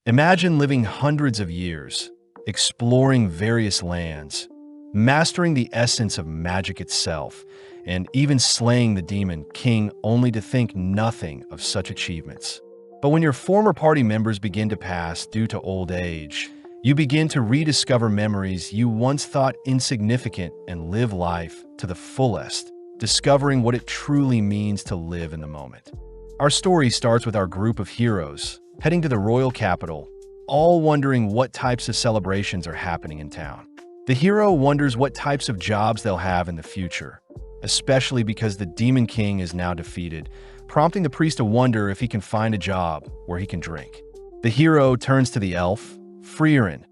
Imagine living hundreds of years, exploring various lands, mastering the essence of magic itself, and even slaying the demon king only to think nothing of such achievements. But when your former party members begin to pass due to old age, you begin to rediscover memories you once thought insignificant and live life to the fullest, discovering what it truly means to live in the moment. Our story starts with our group of heroes heading to the royal capital, all wondering what types of celebrations are happening in town. The hero wonders what types of jobs they'll have in the future, especially because the Demon King is now defeated, prompting the priest to wonder if he can find a job where he can drink. The hero turns to the elf, Freeren,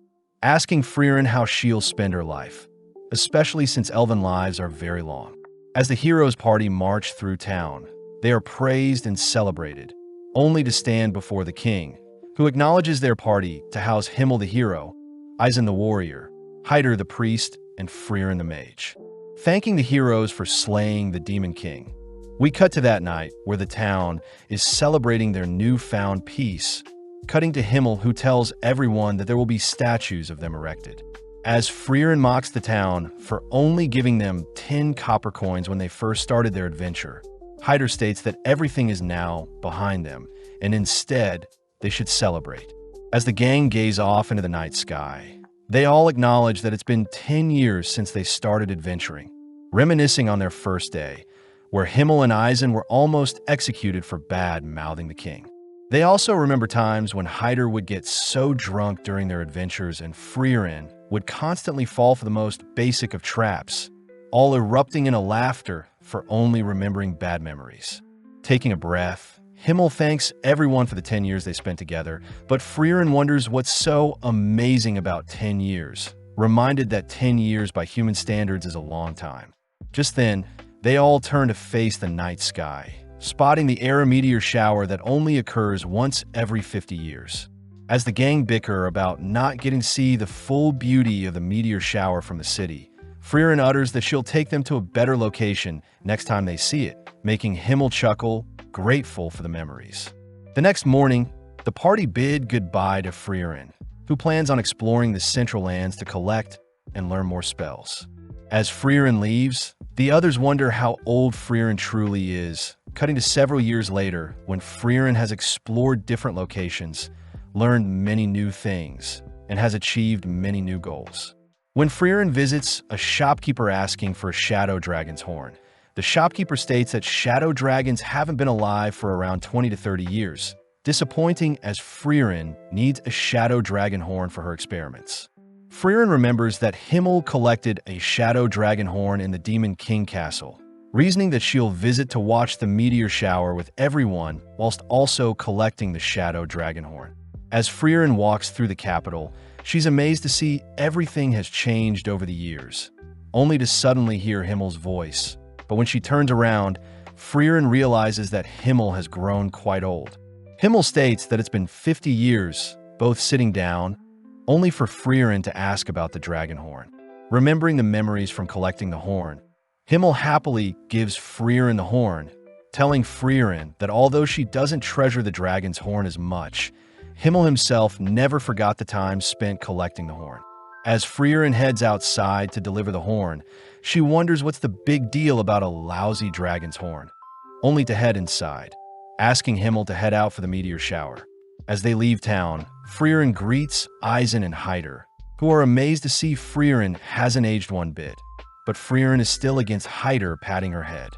asking Freeren how she'll spend her life, especially since elven lives are very long. As the hero's party march through town, they are praised and celebrated, only to stand before the king, who acknowledges their party to house Himmel the hero, Eisen the warrior, Hyder the priest, and Freeren the mage, thanking the heroes for slaying the Demon King. We cut to that night where the town is celebrating their newfound peace, cutting to Himmel, who tells everyone that there will be statues of them erected. As Freeren mocks the town for only giving them 10 copper coins when they first started their adventure, Hyder states that everything is now behind them, and instead, they should celebrate. As the gang gaze off into the night sky, they all acknowledge that it's been 10 years since they started adventuring, reminiscing on their first day, where Himmel and Eisen were almost executed for bad-mouthing the king. They also remember times when Hyder would get so drunk during their adventures and Freeren would constantly fall for the most basic of traps, all erupting in a laughter for only remembering bad memories. Taking a breath, Himmel thanks everyone for the 10 years they spent together, but Freeren wonders what's so amazing about 10 years, reminded that 10 years by human standards is a long time. Just then, they all turn to face the night sky, spotting the Era meteor shower that only occurs once every 50 years. As the gang bicker about not getting to see the full beauty of the meteor shower from the city, Freeren utters that she'll take them to a better location next time they see it, making Himmel chuckle, grateful for the memories. The next morning, the party bid goodbye to Freeren, who plans on exploring the Central Lands to collect and learn more spells. As Freeren leaves, the others wonder how old Freeren truly is, cutting to several years later when Freeren has explored different locations, learned many new things, and has achieved many new goals. When Freeren visits a shopkeeper asking for a shadow dragon's horn, the shopkeeper states that shadow dragons haven't been alive for around 20 to 30 years, disappointing as Freeren needs a shadow dragon horn for her experiments. Freeren remembers that Himmel collected a shadow dragon horn in the Demon King Castle, reasoning that she'll visit to watch the meteor shower with everyone whilst also collecting the shadow dragon horn. As Freeren walks through the capital, she's amazed to see everything has changed over the years, only to suddenly hear Himmel's voice. But when she turns around, Freeren realizes that Himmel has grown quite old. Himmel states that it's been 50 years, both sitting down, only for Freeren to ask about the dragon horn. Remembering the memories from collecting the horn, Himmel happily gives Freeren the horn, telling Freeren that although she doesn't treasure the dragon's horn as much, Himmel himself never forgot the time spent collecting the horn. As Freeren heads outside to deliver the horn, she wonders what's the big deal about a lousy dragon's horn, only to head inside, asking Himmel to head out for the meteor shower. As they leave town, Freeren greets Eisen and Hyder, who are amazed to see Freeren hasn't aged one bit, but Freeren is still against Hyder patting her head.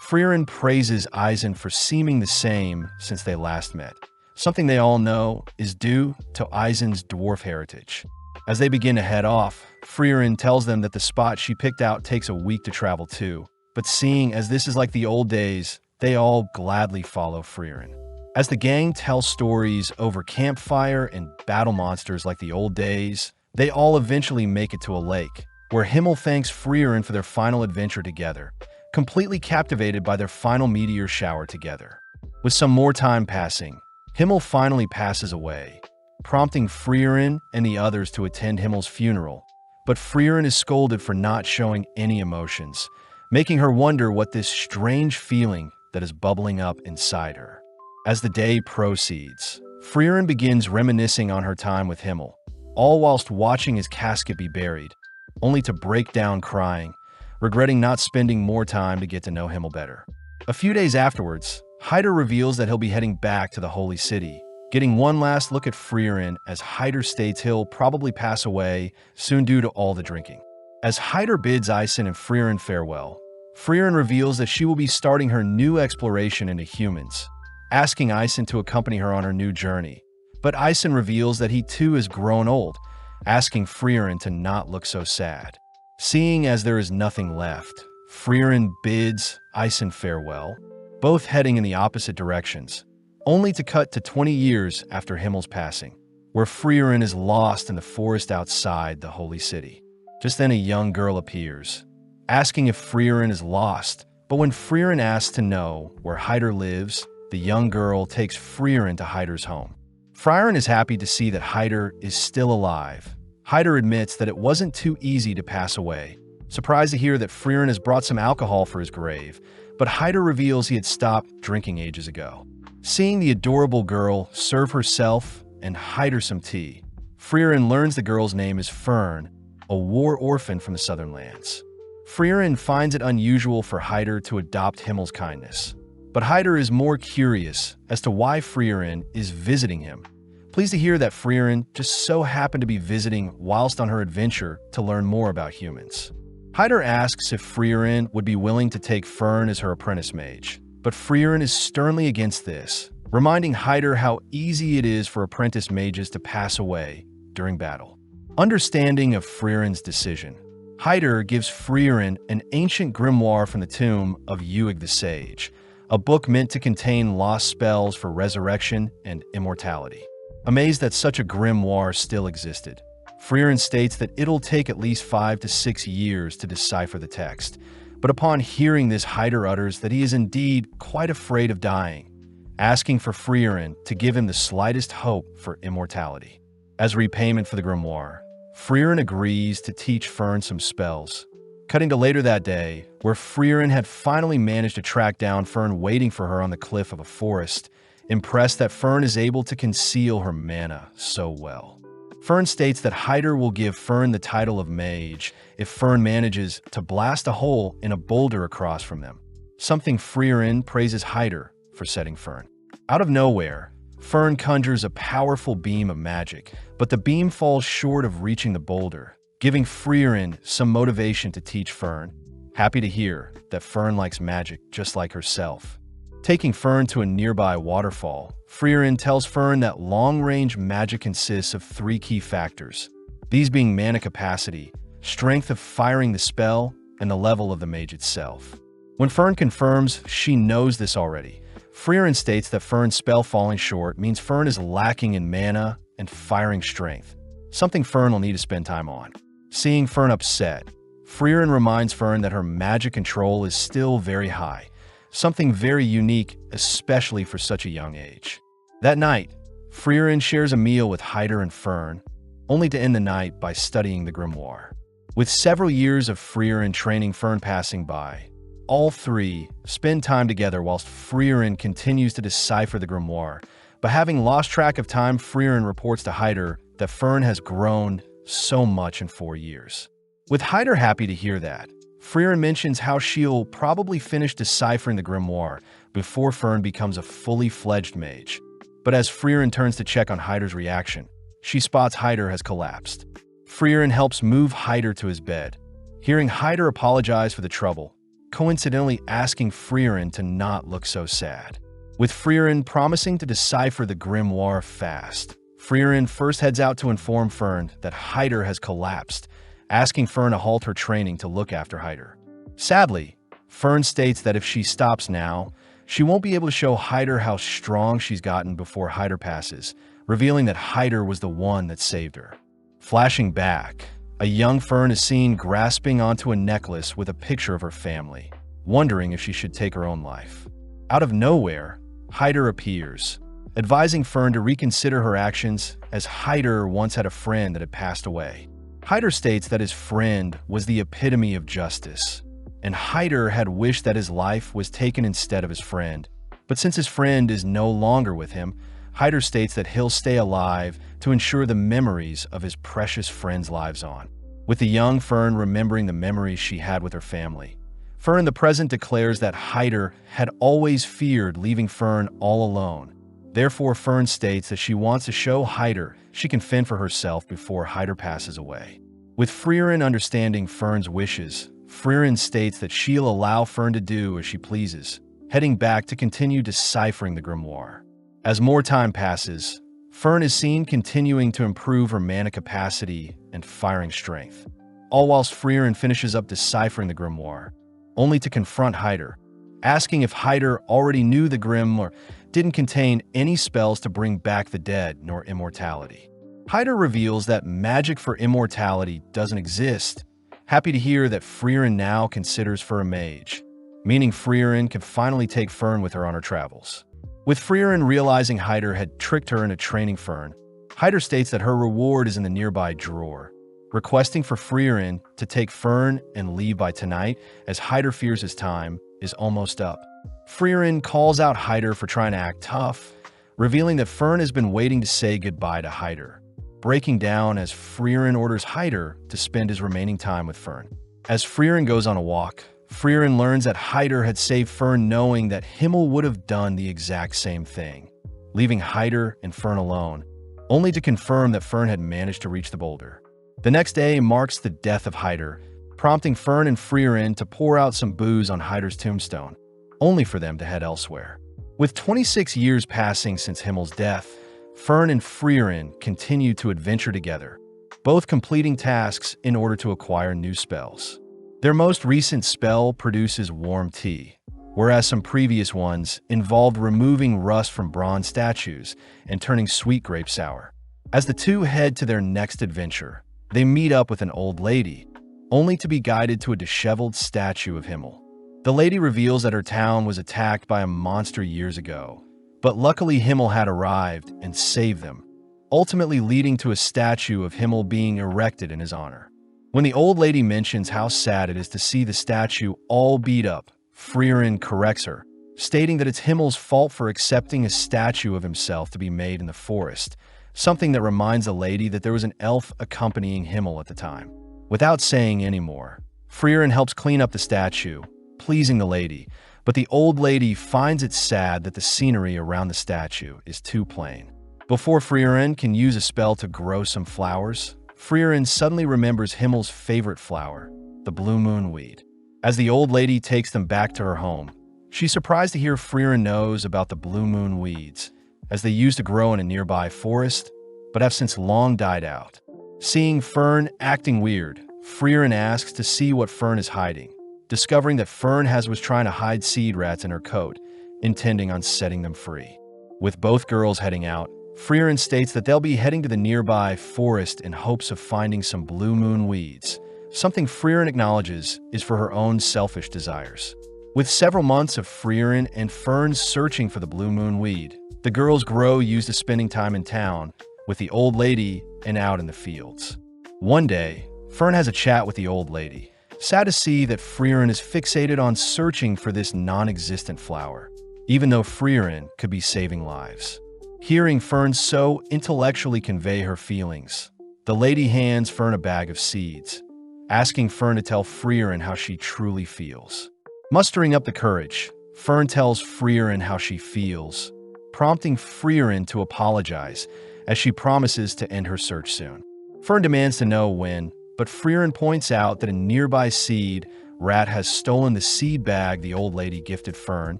Freeren praises Eisen for seeming the same since they last met, something they all know is due to Eisen's dwarf heritage. As they begin to head off, Freeren tells them that the spot she picked out takes a week to travel to, but seeing as this is like the old days, they all gladly follow Freeren. As the gang tells stories over campfire and battle monsters like the old days, they all eventually make it to a lake, where Himmel thanks Freeren for their final adventure together, completely captivated by their final meteor shower together. With some more time passing, Himmel finally passes away, prompting Freeren and the others to attend Himmel's funeral, but Freeren is scolded for not showing any emotions, making her wonder what this strange feeling that is bubbling up inside her. As the day proceeds, Freeren begins reminiscing on her time with Himmel, all whilst watching his casket be buried, only to break down crying, regretting not spending more time to get to know Himmel better. A few days afterwards, Hyder reveals that he'll be heading back to the Holy City, getting one last look at Freeren as Hyder states he'll probably pass away soon due to all the drinking. As Hyder bids Isen and Freeren farewell, Freeren reveals that she will be starting her new exploration into humans, asking Isen to accompany her on her new journey. But Isen reveals that he too has grown old, asking Freeren to not look so sad. Seeing as there is nothing left, Freeren bids Isen farewell, both heading in the opposite directions, only to cut to 20 years after Himmel's passing, where Freeren is lost in the forest outside the Holy City. Just then a young girl appears, asking if Freeren is lost, but when Freeren asks to know where Hyder lives, the young girl takes Freeren to Hyder's home. Freeren is happy to see that Hyder is still alive. Hyder admits that it wasn't too easy to pass away, surprised to hear that Freeren has brought some alcohol for his grave, but Hyder reveals he had stopped drinking ages ago. Seeing the adorable girl serve herself and Hyder some tea, Freeren learns the girl's name is Fern, a war orphan from the southern lands. Freeren finds it unusual for Hyder to adopt Himmel's kindness, but Hyder is more curious as to why Freeren is visiting him. Pleased to hear that Freeren just so happened to be visiting whilst on her adventure to learn more about humans. Hyder asks if Freeren would be willing to take Fern as her apprentice mage, but Freeren is sternly against this, reminding Hyder how easy it is for apprentice mages to pass away during battle. Understanding of Freeren's decision, Hyder gives Freeren an ancient grimoire from the tomb of Uig the Sage, a book meant to contain lost spells for resurrection and immortality. Amazed that such a grimoire still existed, Freeren states that it'll take at least 5 to 6 years to decipher the text, but upon hearing this, Hyder utters that he is indeed quite afraid of dying, asking for Freeren to give him the slightest hope for immortality. As repayment for the grimoire, Freeren agrees to teach Fern some spells. Cutting to later that day, where Freeren had finally managed to track down Fern waiting for her on the cliff of a forest, impressed that Fern is able to conceal her mana so well. Fern states that Hyder will give Fern the title of mage if Fern manages to blast a hole in a boulder across from them, something Freeren praises Hyder for setting Fern. Out of nowhere, Fern conjures a powerful beam of magic, but the beam falls short of reaching the boulder, giving Freeren some motivation to teach Fern. Happy to hear that Fern likes magic just like herself. Taking Fern to a nearby waterfall, Freeren tells Fern that long-range magic consists of 3 key factors, these being mana capacity, strength of firing the spell, and the level of the mage itself. When Fern confirms she knows this already, Freeren states that Fern's spell falling short means Fern is lacking in mana and firing strength, something Fern will need to spend time on. Seeing Fern upset, Freeren reminds Fern that her magic control is still very high, something very unique, especially for such a young age. That night, Freeren shares a meal with Hyder and Fern, only to end the night by studying the grimoire. With several years of Freeren training Fern passing by, all three spend time together whilst Freeren continues to decipher the grimoire, but having lost track of time, Freeren reports to Hyder that Fern has grown so much in 4 years. With Hyder happy to hear that, Freeren mentions how she'll probably finish deciphering the grimoire before Fern becomes a fully fledged mage. But as Freeren turns to check on Hyder's reaction, she spots Hyder has collapsed. Freeren helps move Hyder to his bed. Hearing Hyder apologize for the trouble, coincidentally asking Freeren to not look so sad. With Freeren promising to decipher the grimoire fast, Freeren first heads out to inform Fern that Hyder has collapsed, asking Fern to halt her training to look after Hyder. Sadly, Fern states that if she stops now, she won't be able to show Hyder how strong she's gotten before Hyder passes, revealing that Hyder was the one that saved her. Flashing back, a young Fern is seen grasping onto a necklace with a picture of her family, wondering if she should take her own life. Out of nowhere, Hyder appears, advising Fern to reconsider her actions as Hyder once had a friend that had passed away. Hyder states that his friend was the epitome of justice, and Hyder had wished that his life was taken instead of his friend. But since his friend is no longer with him, Hyder states that he'll stay alive to ensure the memories of his precious friends' lives on. With the young Fern remembering the memories she had with her family, Fern in the present declares that Hyder had always feared leaving Fern all alone. Therefore, Fern states that she wants to show Hyder she can fend for herself before Hyder passes away. With Freeren understanding Fern's wishes, Freeren states that she'll allow Fern to do as she pleases, heading back to continue deciphering the grimoire. As more time passes, Fern is seen continuing to improve her mana capacity and firing strength, all whilst Freeren finishes up deciphering the grimoire, only to confront Hyder, asking if Hyder already knew the grimoire didn't contain any spells to bring back the dead nor immortality. Hyder reveals that magic for immortality doesn't exist, happy to hear that Freeren now considers for a mage, meaning Freeren can finally take Fern with her on her travels. With Freeren realizing Hyder had tricked her into training Fern, Hyder states that her reward is in the nearby drawer, requesting for Freeren to take Fern and leave by tonight as Hyder fears his time is almost up. Freeren calls out Hyder for trying to act tough, revealing that Fern has been waiting to say goodbye to Hyder, breaking down as Freeren orders Hyder to spend his remaining time with Fern. As Freeren goes on a walk, Freeren learns that Hyder had saved Fern knowing that Himmel would have done the exact same thing, leaving Hyder and Fern alone, only to confirm that Fern had managed to reach the boulder. The next day marks the death of Hyder, prompting Fern and Freeren to pour out some booze on Hyder's tombstone, only for them to head elsewhere. With 26 years passing since Himmel's death, Fern and Freeren continue to adventure together, both completing tasks in order to acquire new spells. Their most recent spell produces warm tea, whereas some previous ones involved removing rust from bronze statues and turning sweet grape sour. As the two head to their next adventure, they meet up with an old lady, only to be guided to a disheveled statue of Himmel. The lady reveals that her town was attacked by a monster years ago, but luckily Himmel had arrived and saved them, ultimately leading to a statue of Himmel being erected in his honor. When the old lady mentions how sad it is to see the statue all beat up, Freeren corrects her, stating that it's Himmel's fault for accepting a statue of himself to be made in the forest, something that reminds the lady that there was an elf accompanying Himmel at the time. Without saying any more, Freeren helps clean up the statue, pleasing the lady, but the old lady finds it sad that the scenery around the statue is too plain. Before Freeren can use a spell to grow some flowers, Freeren suddenly remembers Himmel's favorite flower, the blue moon weed. As the old lady takes them back to her home, she's surprised to hear Freeren knows about the blue moon weeds, as they used to grow in a nearby forest, but have since long died out. Seeing Fern acting weird, Freeren asks to see what Fern is hiding, discovering that Fern was trying to hide seed rats in her coat, intending on setting them free. With both girls heading out, Freeren states that they'll be heading to the nearby forest in hopes of finding some blue moon weeds, something Freeren acknowledges is for her own selfish desires. With several months of Freeren and Fern searching for the blue moon weed, the girls grow used to spending time in town with the old lady and out in the fields. One day, Fern has a chat with the old lady, sad to see that Freeren is fixated on searching for this non-existent flower, even though Freeren could be saving lives. Hearing Fern so intellectually convey her feelings, the lady hands Fern a bag of seeds, asking Fern to tell Freeren how she truly feels. Mustering up the courage, Fern tells Freeren how she feels, prompting Freeren to apologize as she promises to end her search soon. Fern demands to know when, but Freeren points out that a nearby seed rat has stolen the seed bag the old lady gifted Fern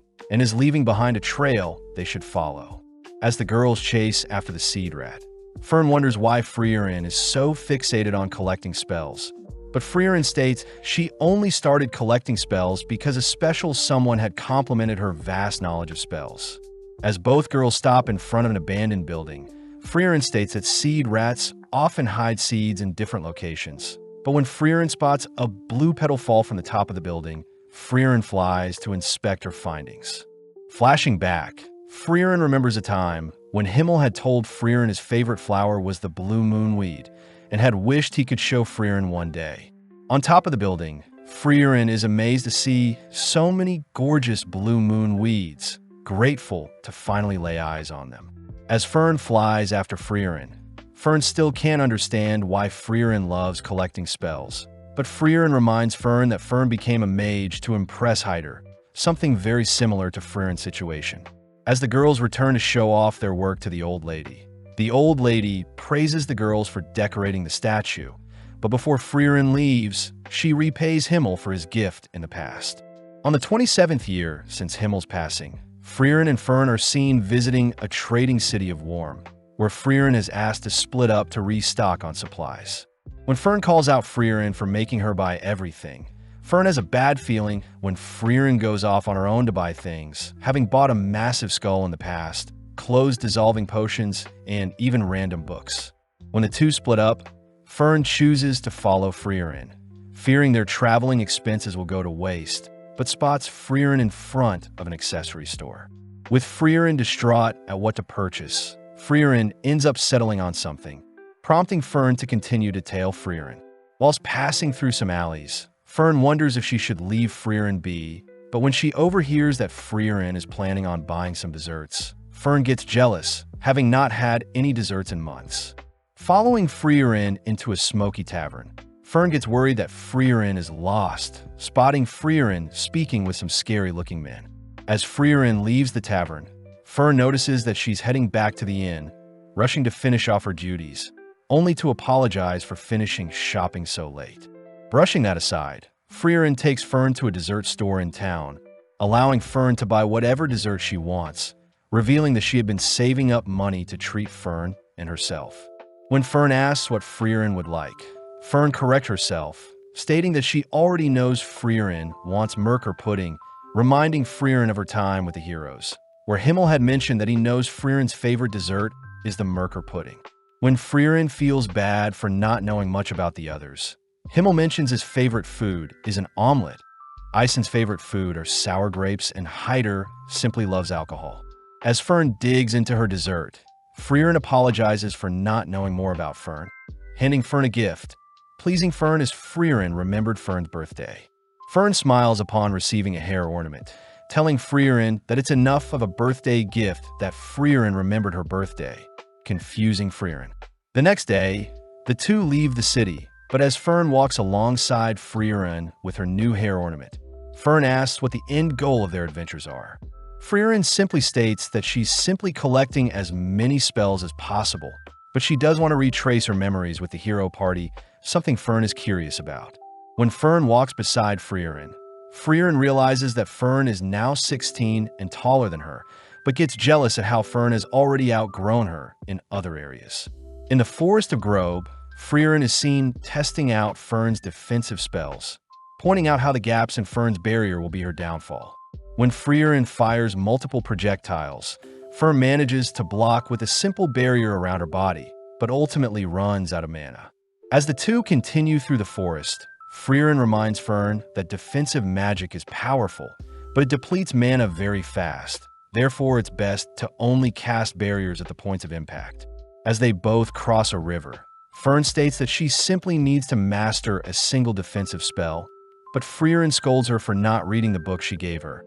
and is leaving behind a trail they should follow. As the girls chase after the seed rat, Fern wonders why Freeren is so fixated on collecting spells, but Freeren states she only started collecting spells because a special someone had complimented her vast knowledge of spells. As both girls stop in front of an abandoned building, Freeren states that seed rats often hide seeds in different locations, but when Freeren spots a blue petal fall from the top of the building, Freeren flies to inspect her findings. Flashing back, Freeren remembers a time when Himmel had told Freeren his favorite flower was the blue moon weed and had wished he could show Freeren one day. On top of the building, Freeren is amazed to see so many gorgeous blue moon weeds, grateful to finally lay eyes on them. As Fern flies after Freeren, Fern still can't understand why Freeren loves collecting spells. But Freeren reminds Fern that Fern became a mage to impress Hyder, something very similar to Freeren's situation. As the girls return to show off their work to the old lady praises the girls for decorating the statue, but before Freeren leaves, she repays Himmel for his gift in the past. On the 27th year since Himmel's passing, Freeren and Fern are seen visiting a trading city of Worm, where Freeren is asked to split up to restock on supplies. When Fern calls out Freeren for making her buy everything, Fern has a bad feeling when Freeren goes off on her own to buy things, having bought a massive skull in the past, clothes dissolving potions, and even random books. When the two split up, Fern chooses to follow Freeren, fearing their traveling expenses will go to waste, but spots Freeren in front of an accessory store. With Freeren distraught at what to purchase, Freeren ends up settling on something, prompting Fern to continue to tail Freeren. Whilst passing through some alleys, Fern wonders if she should leave Freeren be, but when she overhears that Freeren is planning on buying some desserts, Fern gets jealous, having not had any desserts in months. Following Freeren into a smoky tavern, Fern gets worried that Freeren is lost, spotting Freeren speaking with some scary-looking men. As Freeren leaves the tavern, Fern notices that she's heading back to the inn, rushing to finish off her duties, only to apologize for finishing shopping so late. Brushing that aside, Freeren takes Fern to a dessert store in town, allowing Fern to buy whatever dessert she wants, revealing that she had been saving up money to treat Fern and herself. When Fern asks what Freeren would like, Fern corrects herself, stating that she already knows Freeren wants Merkur pudding, reminding Freeren of her time with the heroes, where Himmel had mentioned that he knows Freeren's favorite dessert is the Merkur pudding. When Freeren feels bad for not knowing much about the others, Himmel mentions his favorite food is an omelet. Eisen's favorite food are sour grapes, and Hyder simply loves alcohol. As Fern digs into her dessert, Freeren apologizes for not knowing more about Fern, handing Fern a gift, pleasing Fern as Freeren remembered Fern's birthday. Fern smiles upon receiving a hair ornament, telling Freeren that it's enough of a birthday gift that Freeren remembered her birthday, confusing Freeren. The next day, the two leave the city, but as Fern walks alongside Freeren with her new hair ornament, Fern asks what the end goal of their adventures are. Freeren simply states that she's simply collecting as many spells as possible, but she does want to retrace her memories with the hero party, something Fern is curious about. When Fern walks beside Freeren, Freeren realizes that Fern is now 16 and taller than her, but gets jealous at how Fern has already outgrown her in other areas. In the Forest of Grobe, Freeren is seen testing out Fern's defensive spells, pointing out how the gaps in Fern's barrier will be her downfall. When Freeren fires multiple projectiles, Fern manages to block with a simple barrier around her body, but ultimately runs out of mana. As the two continue through the forest, Freeren reminds Fern that defensive magic is powerful, but it depletes mana very fast. Therefore, it's best to only cast barriers at the points of impact. As they both cross a river, Fern states that she simply needs to master a single defensive spell, but Freeren scolds her for not reading the book she gave her,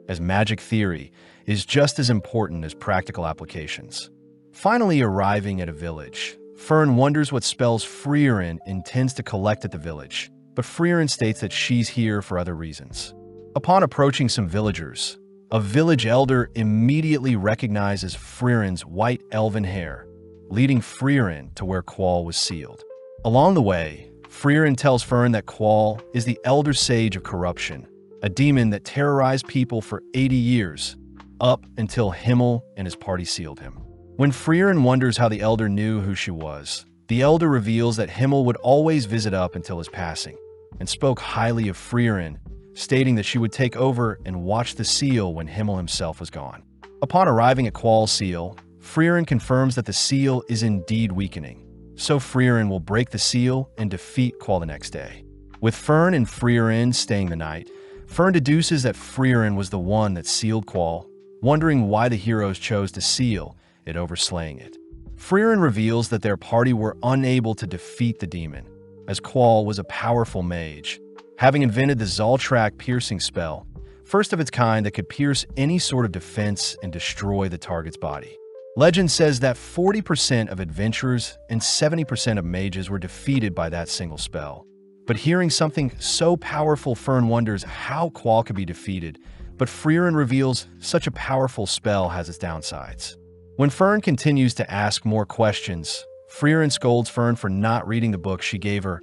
as magic theory is just as important as practical applications. Finally arriving at a village, Fern wonders what spells Freeren intends to collect at the village, but Freeren states that she's here for other reasons. Upon approaching some villagers, a village elder immediately recognizes Freeren's white elven hair, leading Freeren to where Qual was sealed. Along the way, Freeren tells Fern that Qual is the Elder Sage of Corruption, a demon that terrorized people for 80 years, up until Himmel and his party sealed him. When Freeren wonders how the Elder knew who she was, the Elder reveals that Himmel would always visit up until his passing, and spoke highly of Freeren, stating that she would take over and watch the seal when Himmel himself was gone. Upon arriving at Qual's seal, Freeren confirms that the seal is indeed weakening, so Freeren will break the seal and defeat Qual the next day. With Fern and Freeren staying the night, Fern deduces that Freeren was the one that sealed Qual, wondering why the heroes chose to seal it over slaying it. Freeren reveals that their party were unable to defeat the demon, as Qual was a powerful mage, having invented the Zoltrak piercing spell, first of its kind that could pierce any sort of defense and destroy the target's body. Legend says that 40% of adventurers and 70% of mages were defeated by that single spell. But hearing something so powerful, Fern wonders how Qual could be defeated, but Freeren reveals such a powerful spell has its downsides. When Fern continues to ask more questions, Freeren scolds Fern for not reading the book she gave her,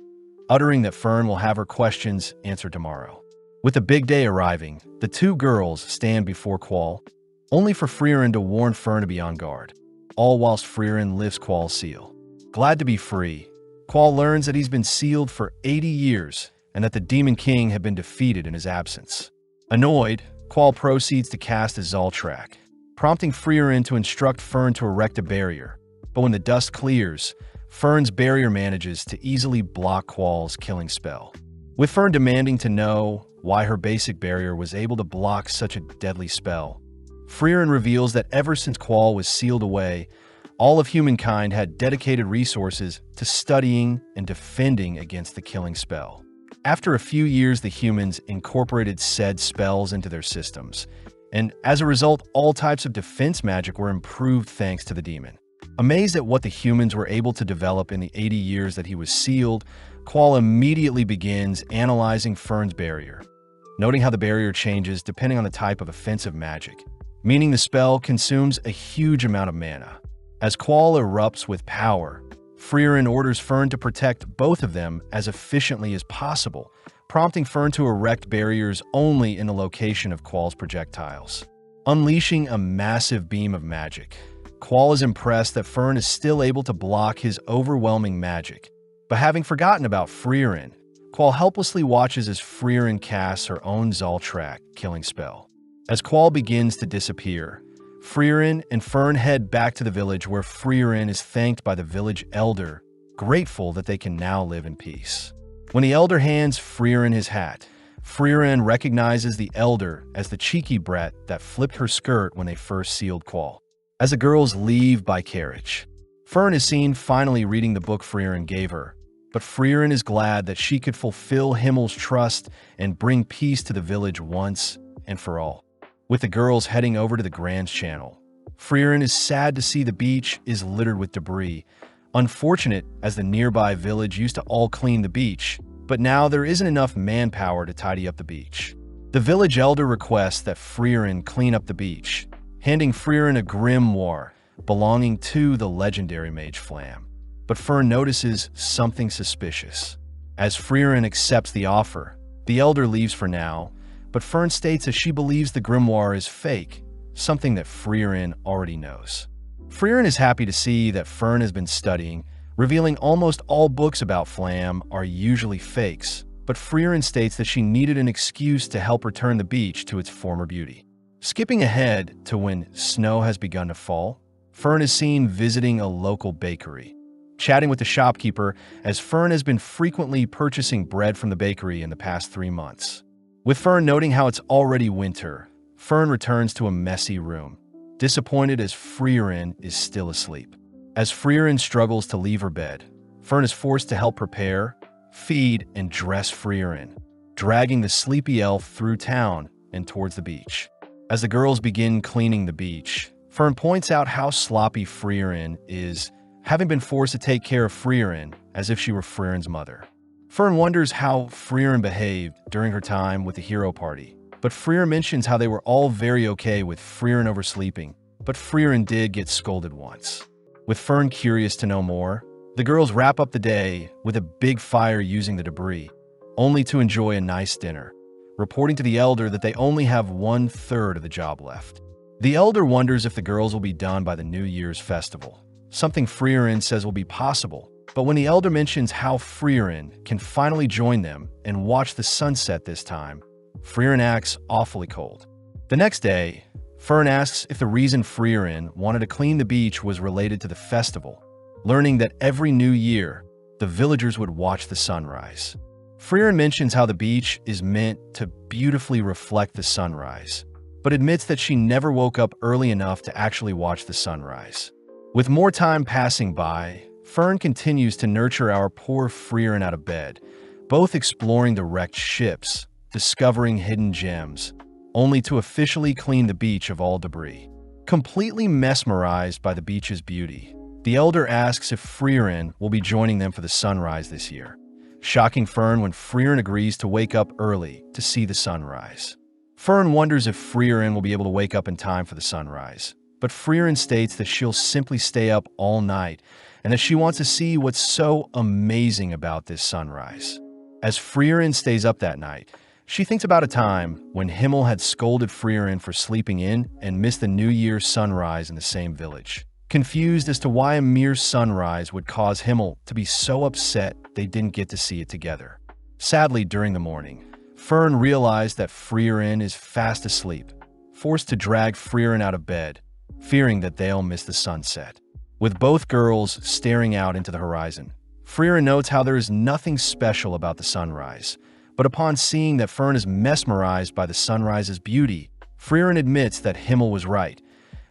uttering that Fern will have her questions answered tomorrow. With the big day arriving, the two girls stand before Qual, only for Freeren to warn Fern to be on guard, all whilst Freeren lifts Qual's seal. Glad to be free, Qual learns that he's been sealed for 80 years and that the Demon King had been defeated in his absence. Annoyed, Qual proceeds to cast a Zoltrak, prompting Freeren to instruct Fern to erect a barrier. But when the dust clears, Fern's barrier manages to easily block Qual's killing spell. With Fern demanding to know why her basic barrier was able to block such a deadly spell, Freeren reveals that ever since Qual was sealed away, all of humankind had dedicated resources to studying and defending against the killing spell. After a few years, the humans incorporated said spells into their systems, and as a result, all types of defense magic were improved thanks to the demon. Amazed at what the humans were able to develop in the 80 years that he was sealed, Qual immediately begins analyzing Fern's barrier, noting how the barrier changes depending on the type of offensive magic, meaning the spell consumes a huge amount of mana. As Qual erupts with power, Freeren orders Fern to protect both of them as efficiently as possible, prompting Fern to erect barriers only in the location of Qual's projectiles. Unleashing a massive beam of magic, Qual is impressed that Fern is still able to block his overwhelming magic. But having forgotten about Freeren, Qual helplessly watches as Freeren casts her own Zoltrak killing spell. As Qual begins to disappear, Freeren and Fern head back to the village where Freeren is thanked by the village elder, grateful that they can now live in peace. When the elder hands Freeren his hat, Freeren recognizes the elder as the cheeky brat that flipped her skirt when they first sealed Qual. As the girls leave by carriage, Fern is seen finally reading the book Freeren gave her, but Freeren is glad that she could fulfill Himmel's trust and bring peace to the village once and for all. With the girls heading over to the Grand Channel, Freeren is sad to see the beach is littered with debris, unfortunate as the nearby village used to all clean the beach, but now there isn't enough manpower to tidy up the beach. The village elder requests that Freeren clean up the beach, handing Freeren a grimoire belonging to the legendary mage Flam. But Fern notices something suspicious. As Freeren accepts the offer, the elder leaves for now, but Fern states that she believes the grimoire is fake, something that Freeren already knows. Freeren is happy to see that Fern has been studying, revealing almost all books about Flam are usually fakes, but Freeren states that she needed an excuse to help return the beach to its former beauty. Skipping ahead to when snow has begun to fall, Fern is seen visiting a local bakery, chatting with the shopkeeper as Fern has been frequently purchasing bread from the bakery in the past 3 months. With Fern noting how it's already winter, Fern returns to a messy room, disappointed as Freeren is still asleep. As Freeren struggles to leave her bed, Fern is forced to help prepare, feed, and dress Freeren, dragging the sleepy elf through town and towards the beach. As the girls begin cleaning the beach, Fern points out how sloppy Freeren is, having been forced to take care of Freeren as if she were Freeren's mother. Fern wonders how Freeren behaved during her time with the hero party, but Freeren mentions how they were all very okay with Freeren oversleeping, but Freeren did get scolded once. With Fern curious to know more, the girls wrap up the day with a big fire using the debris, only to enjoy a nice dinner, reporting to the elder that they only have 1/3 of the job left. The elder wonders if the girls will be done by the New Year's festival, something Freeren says will be possible, but when the elder mentions how Freeren can finally join them and watch the sunset this time, Freeren acts awfully cold. The next day, Fern asks if the reason Freeren wanted to clean the beach was related to the festival, learning that every new year, the villagers would watch the sunrise. Freeren mentions how the beach is meant to beautifully reflect the sunrise, but admits that she never woke up early enough to actually watch the sunrise. With more time passing by, Fern continues to nurture our poor Freeren out of bed, both exploring the wrecked ships, discovering hidden gems, only to officially clean the beach of all debris. Completely mesmerized by the beach's beauty, the elder asks if Freeren will be joining them for the sunrise this year, shocking Fern when Freeren agrees to wake up early to see the sunrise. Fern wonders if Freeren will be able to wake up in time for the sunrise, but Freeren states that she'll simply stay up all night and that she wants to see what's so amazing about this sunrise. As Freeren stays up that night, she thinks about a time when Himmel had scolded Freeren for sleeping in and missed the New Year's sunrise in the same village. Confused as to why a mere sunrise would cause Himmel to be so upset they didn't get to see it together. Sadly, during the morning, Fern realized that Freeren is fast asleep, forced to drag Freeren out of bed, fearing that they'll miss the sunset. With both girls staring out into the horizon, Freeren notes how there is nothing special about the sunrise, but upon seeing that Fern is mesmerized by the sunrise's beauty, Freeren admits that Himmel was right,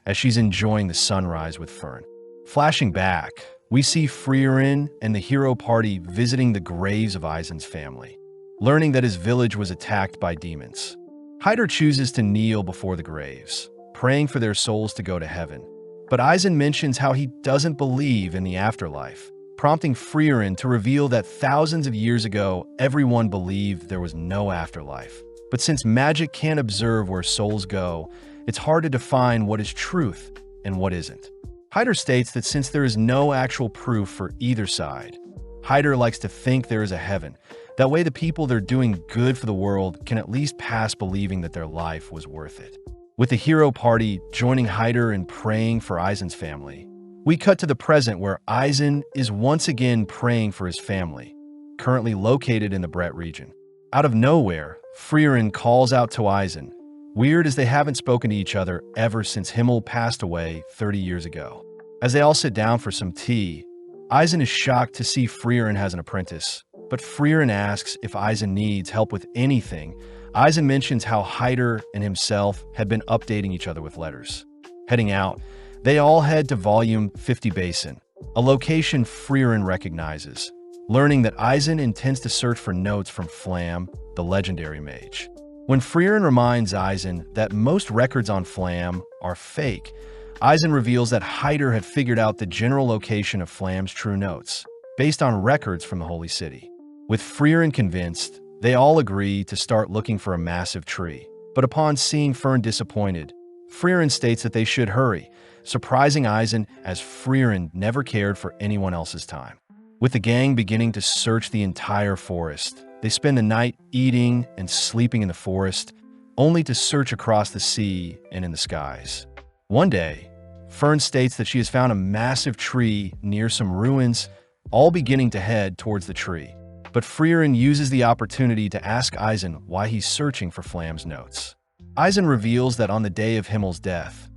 as she's enjoying the sunrise with Fern. Flashing back, we see Freeren and the hero party visiting the graves of Eisen's family, learning that his village was attacked by demons. Hyder chooses to kneel before the graves, praying for their souls to go to heaven. But Eisen mentions how he doesn't believe in the afterlife, prompting Freeren to reveal that thousands of years ago, everyone believed there was no afterlife. But since magic can't observe where souls go, it's hard to define what is truth and what isn't. Hyder states that since there is no actual proof for either side, Hyder likes to think there is a heaven. That way the people that are doing good for the world can at least pass believing that their life was worth it. With the hero party joining Hyder in praying for Eisen's family, we cut to the present where Eisen is once again praying for his family, currently located in the Brett region. Out of nowhere, Freeren calls out to Eisen, weird as they haven't spoken to each other ever since Himmel passed away 30 years ago. As they all sit down for some tea, Eisen is shocked to see Freeren has an apprentice, but Freeren asks if Eisen needs help with anything. Eisen mentions how Hyder and himself had been updating each other with letters. Heading out, they all head to Volume 50 Basin, a location Freeren recognizes, learning that Eisen intends to search for notes from Flam, the legendary mage. When Freeren reminds Eisen that most records on Flam are fake, Eisen reveals that Hyder had figured out the general location of Flam's true notes, based on records from the Holy City. With Freeren convinced, they all agree to start looking for a massive tree. But upon seeing Fern disappointed, Freeren states that they should hurry, surprising Eisen as Freeren never cared for anyone else's time. With the gang beginning to search the entire forest, they spend the night eating and sleeping in the forest, only to search across the sea and in the skies. One day, Fern states that she has found a massive tree near some ruins, all beginning to head towards the tree. But Freeren uses the opportunity to ask Eisen why he's searching for Flam's notes. Eisen reveals that on the day of Himmel's death,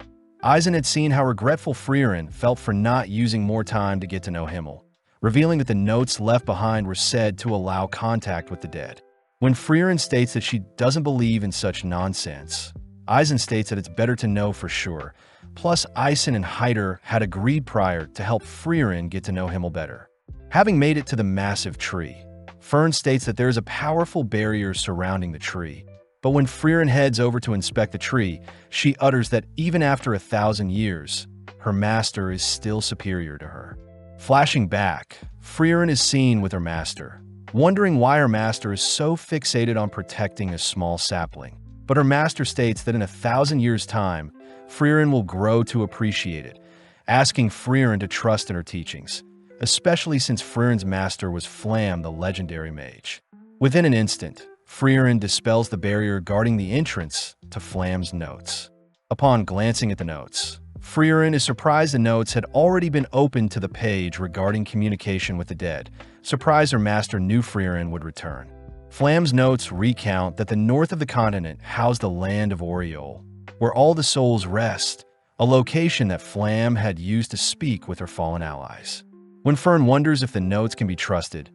Eisen had seen how regretful Freeren felt for not using more time to get to know Himmel, revealing that the notes left behind were said to allow contact with the dead. When Freeren states that she doesn't believe in such nonsense, Eisen states that it's better to know for sure. Plus, Eisen and Hyder had agreed prior to help Freeren get to know Himmel better. Having made it to the massive tree, Fern states that there is a powerful barrier surrounding the tree. But when Freeren heads over to inspect the tree, she utters that even after 1,000 years, her master is still superior to her. Flashing back, Freeren is seen with her master, wondering why her master is so fixated on protecting a small sapling. But her master states that in 1,000 years' time, Freeren will grow to appreciate it, asking Freeren to trust in her teachings, especially since Freeren's master was Flam, the legendary mage. Within an instant, Freeren dispels the barrier guarding the entrance to Flam's notes. Upon glancing at the notes, Freeren is surprised the notes had already been opened to the page regarding communication with the dead, surprised her master knew Freeren would return. Flam's notes recount that the north of the continent housed the land of Oriole, where all the souls rest, a location that Flam had used to speak with her fallen allies. When Fern wonders if the notes can be trusted,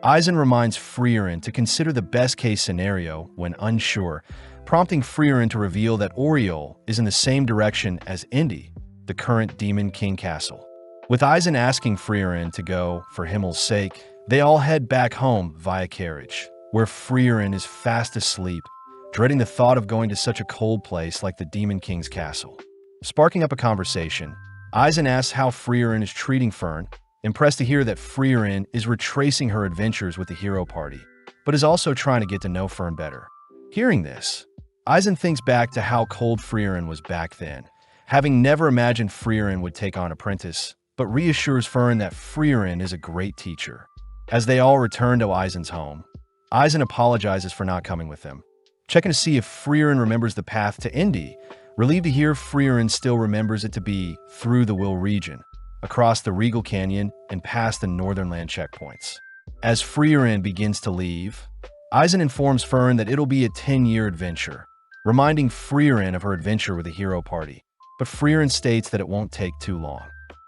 Eisen reminds Freeren to consider the best-case scenario when unsure, prompting Freeren to reveal that Oriole is in the same direction as Indy, the current Demon King Castle. With Eisen asking Freeren to go for Himmel's sake, they all head back home via carriage, where Freeren is fast asleep, dreading the thought of going to such a cold place like the Demon King's castle. Sparking up a conversation, Eisen asks how Freeren is treating Fern, impressed to hear that Freeren is retracing her adventures with the hero party, but is also trying to get to know Fern better. Hearing this, Eisen thinks back to how cold Freeren was back then, having never imagined Freeren would take on Apprentice, but reassures Fern that Freeren is a great teacher. As they all return to Eisen's home, Eisen apologizes for not coming with them, checking to see if Freeren remembers the path to Indy, relieved to hear Freeren still remembers it to be through the Will region, across the Regal Canyon and past the Northern Land checkpoints. As Freeren begins to leave, Eisen informs Fern that it'll be a 10-year adventure, reminding Freeren of her adventure with the hero party, but Freeren states that it won't take too long.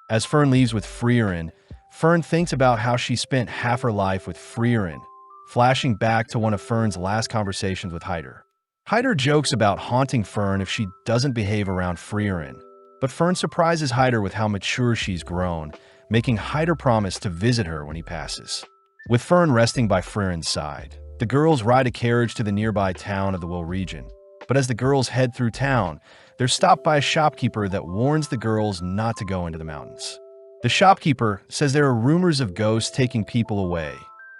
As Fern leaves with Freeren, Fern thinks about how she spent half her life with Freeren, flashing back to one of Fern's last conversations with Hyder. Hyder jokes about haunting Fern if she doesn't behave around Freeren, but Fern surprises Hyder with how mature she's grown, making Hyder promise to visit her when he passes. With Fern resting by Freeren's side, the girls ride a carriage to the nearby town of the Will region. But as the girls head through town, they're stopped by a shopkeeper that warns the girls not to go into the mountains. The shopkeeper says there are rumors of ghosts taking people away,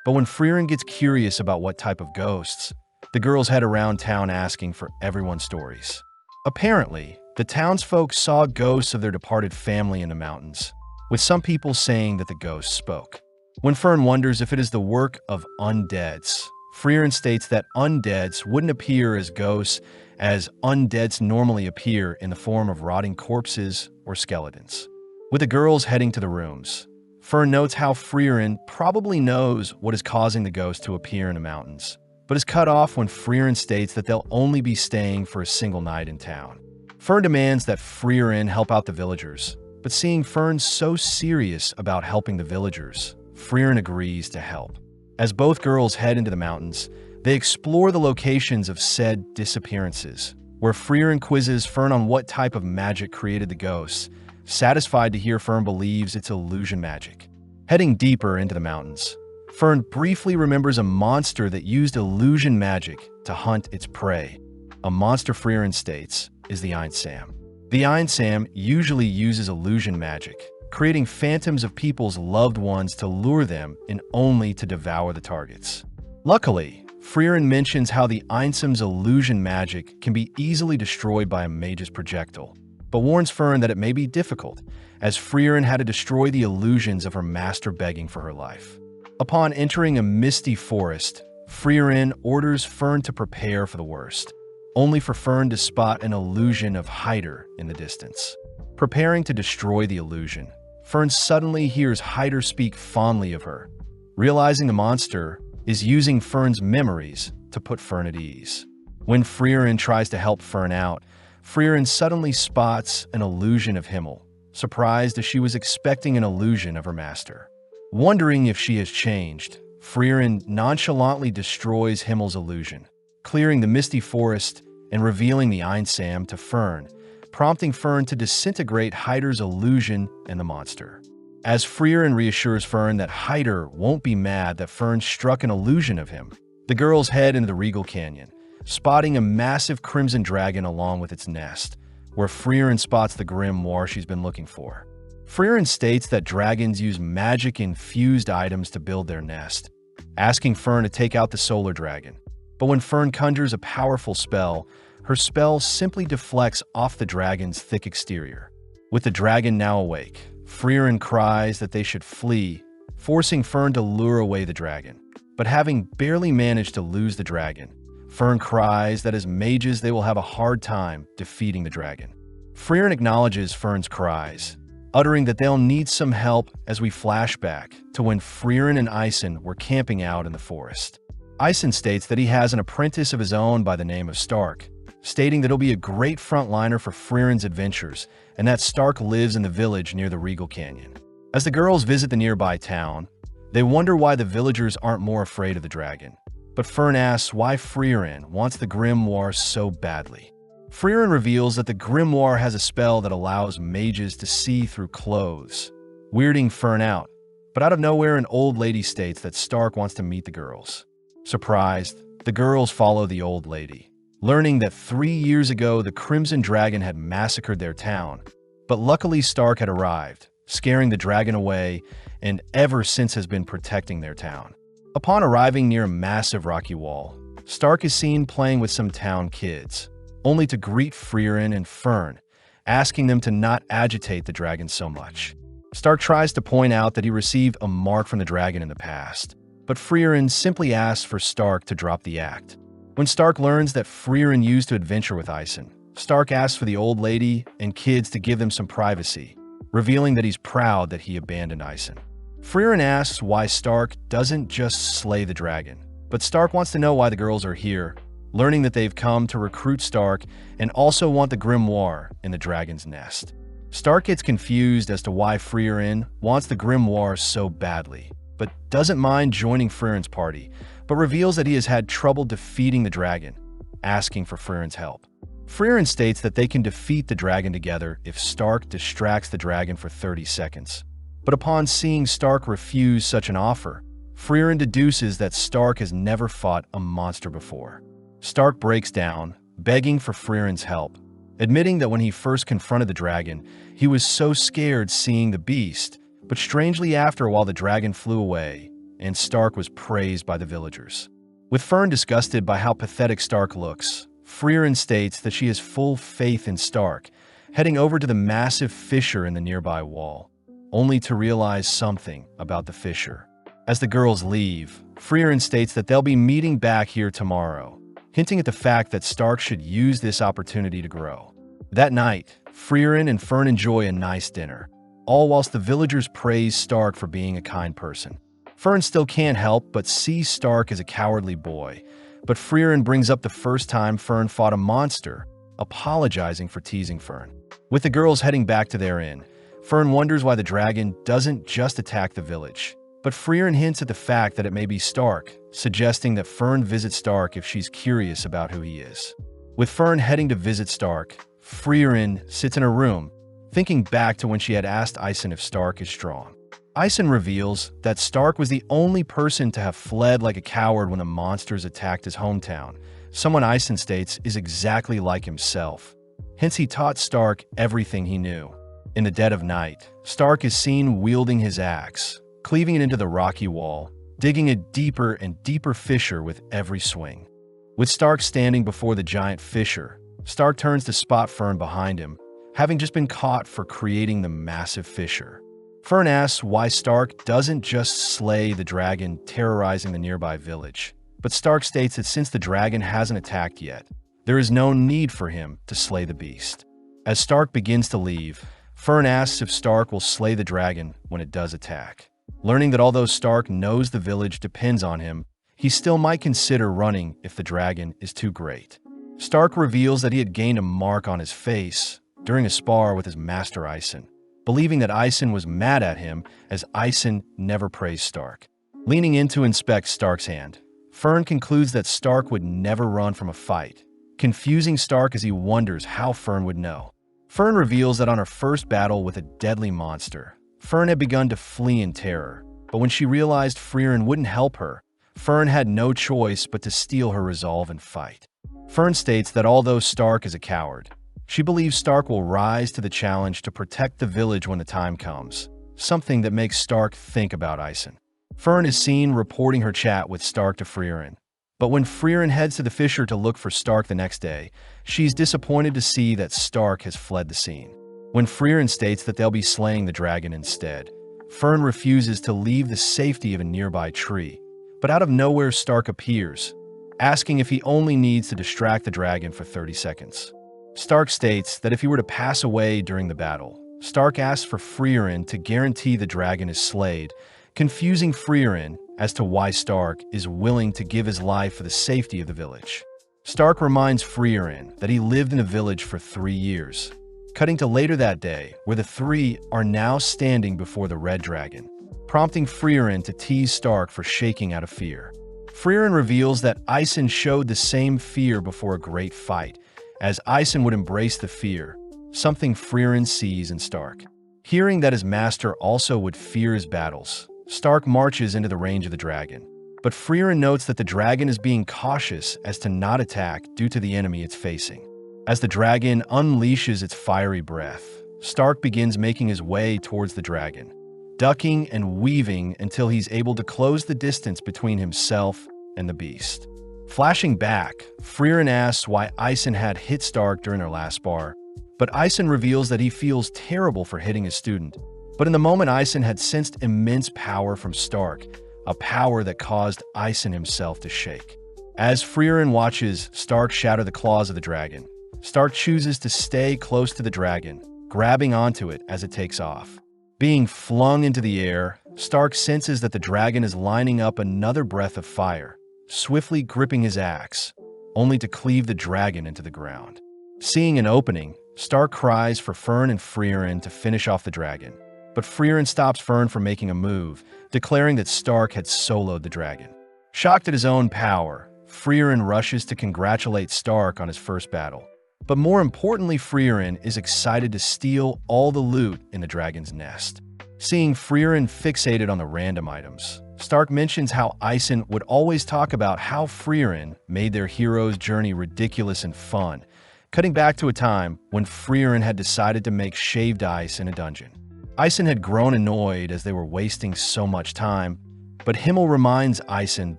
but when Freeren gets curious about what type of ghosts, the girls head around town asking for everyone's stories. Apparently, the townsfolk saw ghosts of their departed family in the mountains, with some people saying that the ghosts spoke. When Fern wonders if it is the work of undeads, Freeren states that undeads wouldn't appear as ghosts, as undeads normally appear in the form of rotting corpses or skeletons. With the girls heading to the rooms, Fern notes how Freeren probably knows what is causing the ghosts to appear in the mountains, but is cut off when Freeren states that they'll only be staying for a single night in town. Fern demands that Freeren help out the villagers, but seeing Fern so serious about helping the villagers, Freeren agrees to help. As both girls head into the mountains, they explore the locations of said disappearances, where Freeren quizzes Fern on what type of magic created the ghosts, satisfied to hear Fern believes it's illusion magic. Heading deeper into the mountains, Fern briefly remembers a monster that used illusion magic to hunt its prey. A monster Freeren states is the AnimeSum. The AnimeSum usually uses illusion magic, creating phantoms of people's loved ones to lure them and only to devour the targets. Luckily, Freeren mentions how the AnimeSum's illusion magic can be easily destroyed by a mage's projectile, but warns Fern that it may be difficult, as Freeren had to destroy the illusions of her master begging for her life. Upon entering a misty forest, Freeren orders Fern to prepare for the worst, only for Fern to spot an illusion of Hyder in the distance. Preparing to destroy the illusion, Fern suddenly hears Hyder speak fondly of her, realizing the monster is using Fern's memories to put Fern at ease. When Freeren tries to help Fern out, Freeren suddenly spots an illusion of Himmel, surprised as she was expecting an illusion of her master. Wondering if she has changed, Freeren nonchalantly destroys Himmel's illusion, clearing the misty forest and revealing the AnimeSum to Fern, prompting Fern to disintegrate Hyder's illusion and the monster. As Freeren reassures Fern that Hyder won't be mad that Fern struck an illusion of him, the girls head into the Regal Canyon, spotting a massive crimson dragon along with its nest, where Freeren spots the grimoire she's been looking for. Freeren states that dragons use magic-infused items to build their nest, asking Fern to take out the solar dragon. But when Fern conjures a powerful spell, her spell simply deflects off the dragon's thick exterior. With the dragon now awake, Freeren cries that they should flee, forcing Fern to lure away the dragon. But having barely managed to lose the dragon, Fern cries that as mages they will have a hard time defeating the dragon. Freeren acknowledges Fern's cries, uttering that they'll need some help as we flash back to when Freeren and Eisen were camping out in the forest. Eisen states that he has an apprentice of his own by the name of Stark, stating that he'll be a great frontliner for Freeren's adventures and that Stark lives in the village near the Regal Canyon. As the girls visit the nearby town, they wonder why the villagers aren't more afraid of the dragon. But Fern asks why Freeren wants the grimoire so badly. Freeren reveals that the grimoire has a spell that allows mages to see through clothes, weirding Fern out. But out of nowhere, an old lady states that Stark wants to meet the girls. Surprised, the girls follow the old lady, learning that 3 years ago the Crimson Dragon had massacred their town. But luckily Stark had arrived, scaring the dragon away, and ever since has been protecting their town. Upon arriving near a massive rocky wall, Stark is seen playing with some town kids, only to greet Freeren and Fern, asking them to not agitate the dragon so much. Stark tries to point out that he received a mark from the dragon in the past, but Freeren simply asks for Stark to drop the act. When Stark learns that Freeren used to adventure with Ison, Stark asks for the old lady and kids to give them some privacy, revealing that he's proud that he abandoned Ison. Freeren asks why Stark doesn't just slay the dragon, but Stark wants to know why the girls are here, learning that they've come to recruit Stark and also want the grimoire in the dragon's nest. Stark gets confused as to why Freeren wants the grimoire so badly, but doesn't mind joining Freeren's party, but reveals that he has had trouble defeating the dragon, asking for Freeren's help. Freeren states that they can defeat the dragon together if Stark distracts the dragon for 30 seconds. But upon seeing Stark refuse such an offer, Freeren deduces that Stark has never fought a monster before. Stark breaks down, begging for Freeren's help, admitting that when he first confronted the dragon, he was so scared seeing the beast, but strangely after a while the dragon flew away, and Stark was praised by the villagers. With Fern disgusted by how pathetic Stark looks, Freeren states that she has full faith in Stark, heading over to the massive fissure in the nearby wall, only to realize something about the fissure. As the girls leave, Freeren states that they'll be meeting back here tomorrow, hinting at the fact that Stark should use this opportunity to grow. That night, Freeren and Fern enjoy a nice dinner, all whilst the villagers praise Stark for being a kind person. Fern still can't help but see Stark as a cowardly boy, but Freeren brings up the first time Fern fought a monster, apologizing for teasing Fern. With the girls heading back to their inn, Fern wonders why the dragon doesn't just attack the village. But Freeren hints at the fact that it may be Stark, suggesting that Fern visit Stark if she's curious about who he is. With Fern heading to visit Stark, Freeren sits in her room, thinking back to when she had asked Ison if Stark is strong. Ison reveals that Stark was the only person to have fled like a coward when the monsters attacked his hometown, someone Ison states is exactly like himself. Hence he taught Stark everything he knew. In the dead of night, Stark is seen wielding his axe, cleaving it into the rocky wall, digging a deeper and deeper fissure with every swing. With Stark standing before the giant fissure, Stark turns to spot Fern behind him, having just been caught for creating the massive fissure. Fern asks why Stark doesn't just slay the dragon terrorizing the nearby village, but Stark states that since the dragon hasn't attacked yet, there is no need for him to slay the beast. As Stark begins to leave, Fern asks if Stark will slay the dragon when it does attack. Learning that although Stark knows the village depends on him, he still might consider running if the dragon is too great. Stark reveals that he had gained a mark on his face during a spar with his master Ison, believing that Ison was mad at him as Ison never praised Stark. Leaning in to inspect Stark's hand, Fern concludes that Stark would never run from a fight, confusing Stark as he wonders how Fern would know. Fern reveals that on her first battle with a deadly monster, Fern had begun to flee in terror, but when she realized Freeren wouldn't help her, Fern had no choice but to steel her resolve and fight. Fern states that although Stark is a coward, she believes Stark will rise to the challenge to protect the village when the time comes, something that makes Stark think about Ison. Fern is seen reporting her chat with Stark to Freeren, but when Freeren heads to the fissure to look for Stark the next day, she's disappointed to see that Stark has fled the scene. When Freeren states that they'll be slaying the dragon instead, Fern refuses to leave the safety of a nearby tree, but out of nowhere Stark appears, asking if he only needs to distract the dragon for 30 seconds. Stark states that if he were to pass away during the battle, Stark asks for Freeren to guarantee the dragon is slayed, confusing Freeren as to why Stark is willing to give his life for the safety of the village. Stark reminds Freeren that he lived in the village for 3 years, cutting to later that day where the three are now standing before the red dragon, prompting Freeren to tease Stark for shaking out of fear. Freeren reveals that Ison showed the same fear before a great fight, as Ison would embrace the fear, something Freeren sees in Stark. Hearing that his master also would fear his battles, Stark marches into the range of the dragon, But Freeren notes that the dragon is being cautious as to not attack due to the enemy it's facing. As the dragon unleashes its fiery breath, Stark begins making his way towards the dragon, ducking and weaving until he's able to close the distance between himself and the beast. Flashing back, Freeren asks why Ison had hit Stark during their last spar, but Ison reveals that he feels terrible for hitting his student. But in the moment, Ison had sensed immense power from Stark, a power that caused Ison himself to shake. As Freeren watches Stark shatter the claws of the dragon, Stark chooses to stay close to the dragon, grabbing onto it as it takes off. Being flung into the air, Stark senses that the dragon is lining up another breath of fire, swiftly gripping his axe, only to cleave the dragon into the ground. Seeing an opening, Stark cries for Fern and Freeren to finish off the dragon, but Freeren stops Fern from making a move, declaring that Stark had soloed the dragon. Shocked at his own power, Freeren rushes to congratulate Stark on his first battle. But more importantly, Freeren is excited to steal all the loot in the dragon's nest. Seeing Freeren fixated on the random items, Stark mentions how Ison would always talk about how Freeren made their hero's journey ridiculous and fun, cutting back to a time when Freeren had decided to make shaved ice in a dungeon. Ison had grown annoyed as they were wasting so much time, but Himmel reminds Ison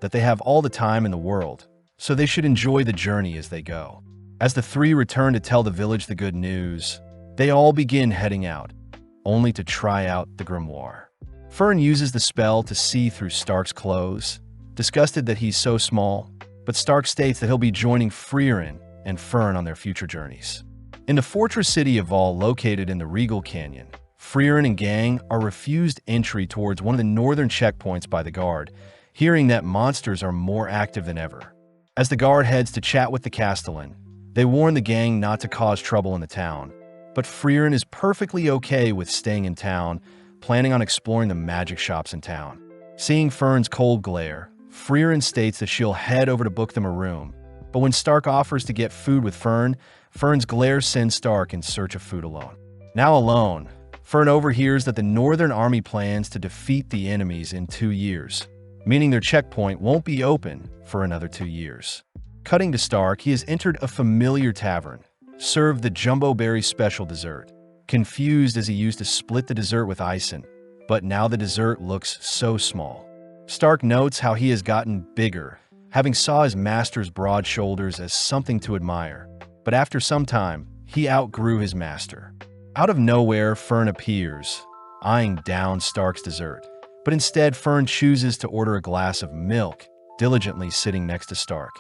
that they have all the time in the world, so they should enjoy the journey as they go. As the three return to tell the village the good news, they all begin heading out, only to try out the grimoire. Fern uses the spell to see through Stark's clothes, disgusted that he's so small, but Stark states that he'll be joining Freeren and Fern on their future journeys. In the fortress city of Vol, located in the Regal Canyon, Freeren and gang are refused entry towards one of the northern checkpoints by the guard, hearing that monsters are more active than ever. As the guard heads to chat with the Castellan, they warn the gang not to cause trouble in the town, but Freeren is perfectly okay with staying in town, planning on exploring the magic shops in town. Seeing Fern's cold glare, Freeren states that she'll head over to book them a room, but when Stark offers to get food with Fern, Fern's glare sends Stark in search of food alone. Now alone, Fern overhears that the Northern Army plans to defeat the enemies in 2 years, meaning their checkpoint won't be open for another 2 years. Cutting to Stark, he has entered a familiar tavern, served the Jumbo Berry special dessert. Confused as he used to split the dessert with Ison, but now the dessert looks so small. Stark notes how he has gotten bigger, having saw his master's broad shoulders as something to admire, but after some time, he outgrew his master. Out of nowhere, Fern appears, eyeing down Stark's dessert, but instead Fern chooses to order a glass of milk, diligently sitting next to Stark.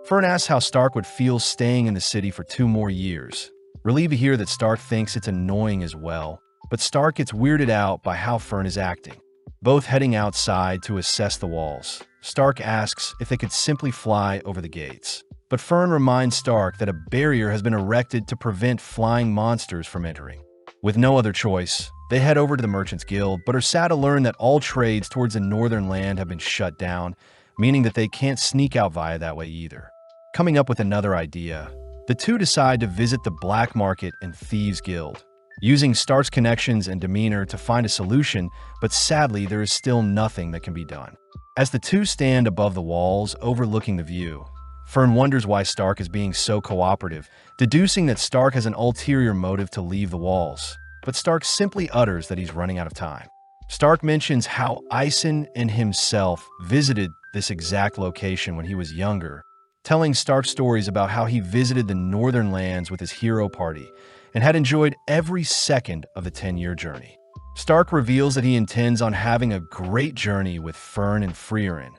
Fern asks how Stark would feel staying in the city for 2 more years. Relieved to hear that Stark thinks it's annoying as well, but Stark gets weirded out by how Fern is acting. Both heading outside to assess the walls, Stark asks if they could simply fly over the gates. But Fern reminds Stark that a barrier has been erected to prevent flying monsters from entering. With no other choice, they head over to the Merchants Guild, but are sad to learn that all trades towards the northern land have been shut down, meaning that they can't sneak out via that way either. Coming up with another idea, the two decide to visit the Black Market and Thieves Guild, using Stark's connections and demeanor to find a solution, but sadly there is still nothing that can be done. As the two stand above the walls overlooking the view, Fern wonders why Stark is being so cooperative, deducing that Stark has an ulterior motive to leave the walls, but Stark simply utters that he's running out of time. Stark mentions how Ison and himself visited this exact location when he was younger, telling Stark stories about how he visited the northern lands with his hero party and had enjoyed every second of the 10-year journey. Stark reveals that he intends on having a great journey with Fern and Freeren,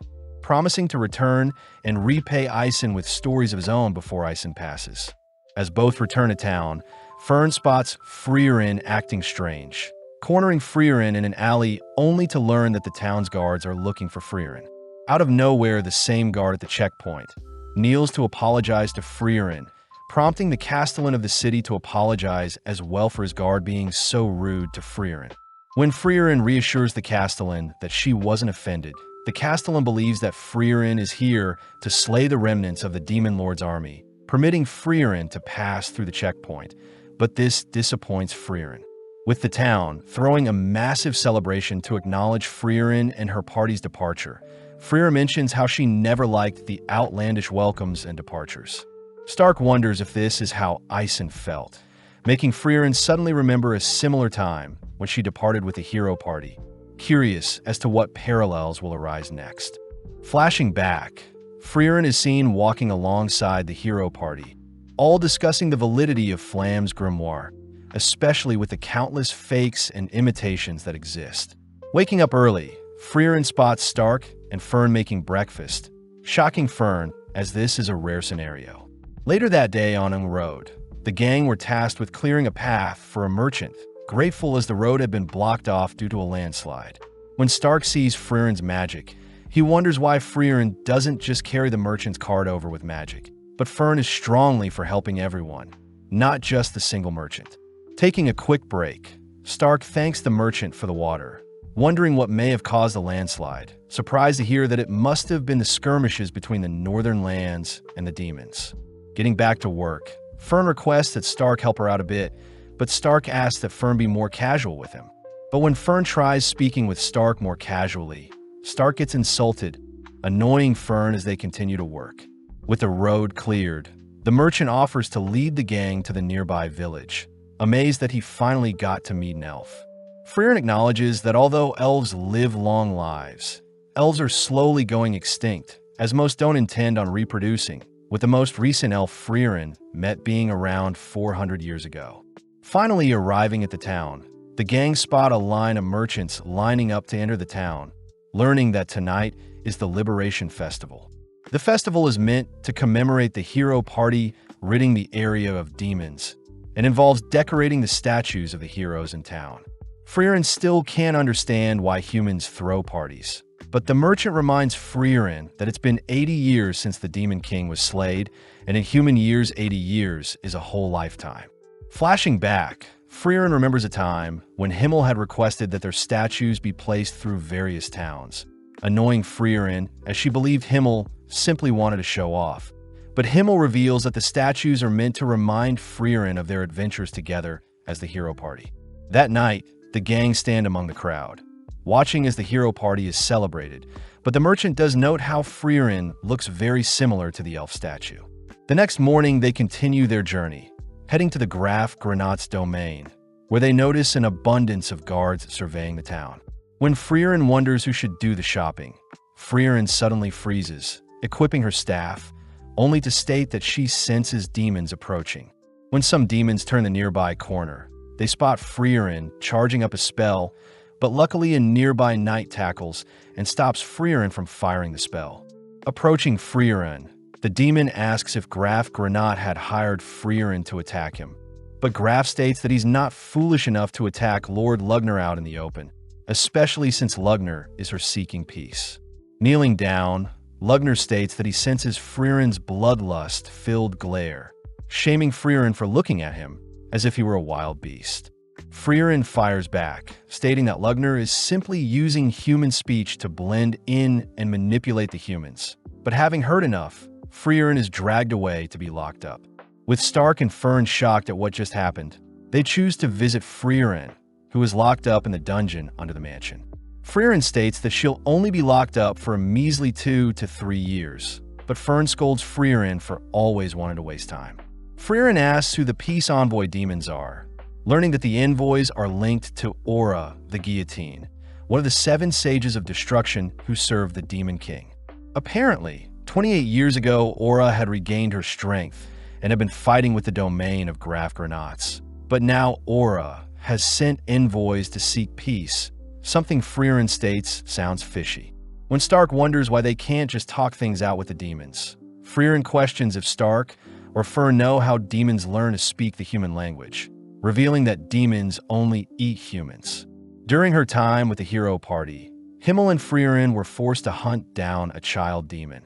promising to return and repay Ison with stories of his own before Ison passes. As both return to town, Fern spots Freeren acting strange, cornering Freeren in an alley only to learn that the town's guards are looking for Freeren. Out of nowhere, the same guard at the checkpoint kneels to apologize to Freeren, prompting the Castellan of the city to apologize as well for his guard being so rude to Freeren. When Freeren reassures the Castellan that she wasn't offended, the Castellan believes that Freeren is here to slay the remnants of the Demon Lord's army, permitting Freeren to pass through the checkpoint, but this disappoints Freeren. with the town throwing a massive celebration to acknowledge Freeren and her party's departure. Freeren mentions how she never liked the outlandish welcomes and departures. Stark wonders if this is how Ison felt, making Freeren suddenly remember a similar time when she departed with the hero party, curious as to what parallels will arise next. Flashing back, Freeren is seen walking alongside the hero party, all discussing the validity of Flamme's grimoire, especially with the countless fakes and imitations that exist. Waking up early, Freeren spots Stark and Fern making breakfast, shocking Fern as this is a rare scenario. Later that day on Ung Road, the gang were tasked with clearing a path for a merchant, grateful as the road had been blocked off due to a landslide. When Stark sees Freeren's magic, he wonders why Freeren doesn't just carry the merchant's cart over with magic. But Fern is strongly for helping everyone, not just the single merchant. Taking a quick break, Stark thanks the merchant for the water, wondering what may have caused the landslide, surprised to hear that it must have been the skirmishes between the northern lands and the demons. Getting back to work, Fern requests that Stark help her out a bit, but Stark asks that Fern be more casual with him. But when Fern tries speaking with Stark more casually, Stark gets insulted, annoying Fern as they continue to work. With the road cleared, the merchant offers to lead the gang to the nearby village, amazed that he finally got to meet an elf. Freeren acknowledges that although elves live long lives, elves are slowly going extinct, as most don't intend on reproducing, with the most recent elf Freeren met being around 400 years ago. Finally arriving at the town, the gang spot a line of merchants lining up to enter the town, learning that tonight is the Liberation Festival. The festival is meant to commemorate the hero party ridding the area of demons, and involves decorating the statues of the heroes in town. Freeren still can't understand why humans throw parties, but the merchant reminds Freeren that it's been 80 years since the Demon King was slayed, and in human years 80 years is a whole lifetime. Flashing back, Freeren remembers a time when Himmel had requested that their statues be placed through various towns, annoying Freeren as she believed Himmel simply wanted to show off. But Himmel reveals that the statues are meant to remind Freeren of their adventures together as the hero party. That night, the gang stand among the crowd, watching as the hero party is celebrated, but the merchant does note how Freeren looks very similar to the elf statue. The next morning, they continue their journey, heading to the Graf Granat's domain, where they notice an abundance of guards surveying the town. When Freeren wonders who should do the shopping, Freeren suddenly freezes, equipping her staff, only to state that she senses demons approaching. When some demons turn the nearby corner, they spot Freeren charging up a spell, but luckily a nearby knight tackles and stops Freeren from firing the spell. Approaching Freeren, the demon asks if Graf Granat had hired Freeren to attack him, but Graf states that he's not foolish enough to attack Lord Lugner out in the open, especially since Lugner is her seeking peace. Kneeling down, Lugner states that he senses Freeren's bloodlust-filled glare, shaming Freeren for looking at him as if he were a wild beast. Freeren fires back, stating that Lugner is simply using human speech to blend in and manipulate the humans. But having heard enough, Freeren is dragged away to be locked up. With Stark and Fern shocked at what just happened, they choose to visit Freeren, who is locked up in the dungeon under the mansion. Freeren states that she'll only be locked up for a measly 2 to 3 years, but Fern scolds Freeren for always wanting to waste time. Freeren asks who the peace envoy demons are, learning that the envoys are linked to Aura, the guillotine, one of the 7 sages of destruction who served the Demon King. Apparently, 28 years ago, Aura had regained her strength and had been fighting with the domain of Graf Granats. But now Aura has sent envoys to seek peace, something Freeren states sounds fishy. When Stark wonders why they can't just talk things out with the demons, Freeren questions if Stark or Fern know how demons learn to speak the human language, revealing that demons only eat humans. During her time with the hero party, Himmel and Freeren were forced to hunt down a child demon,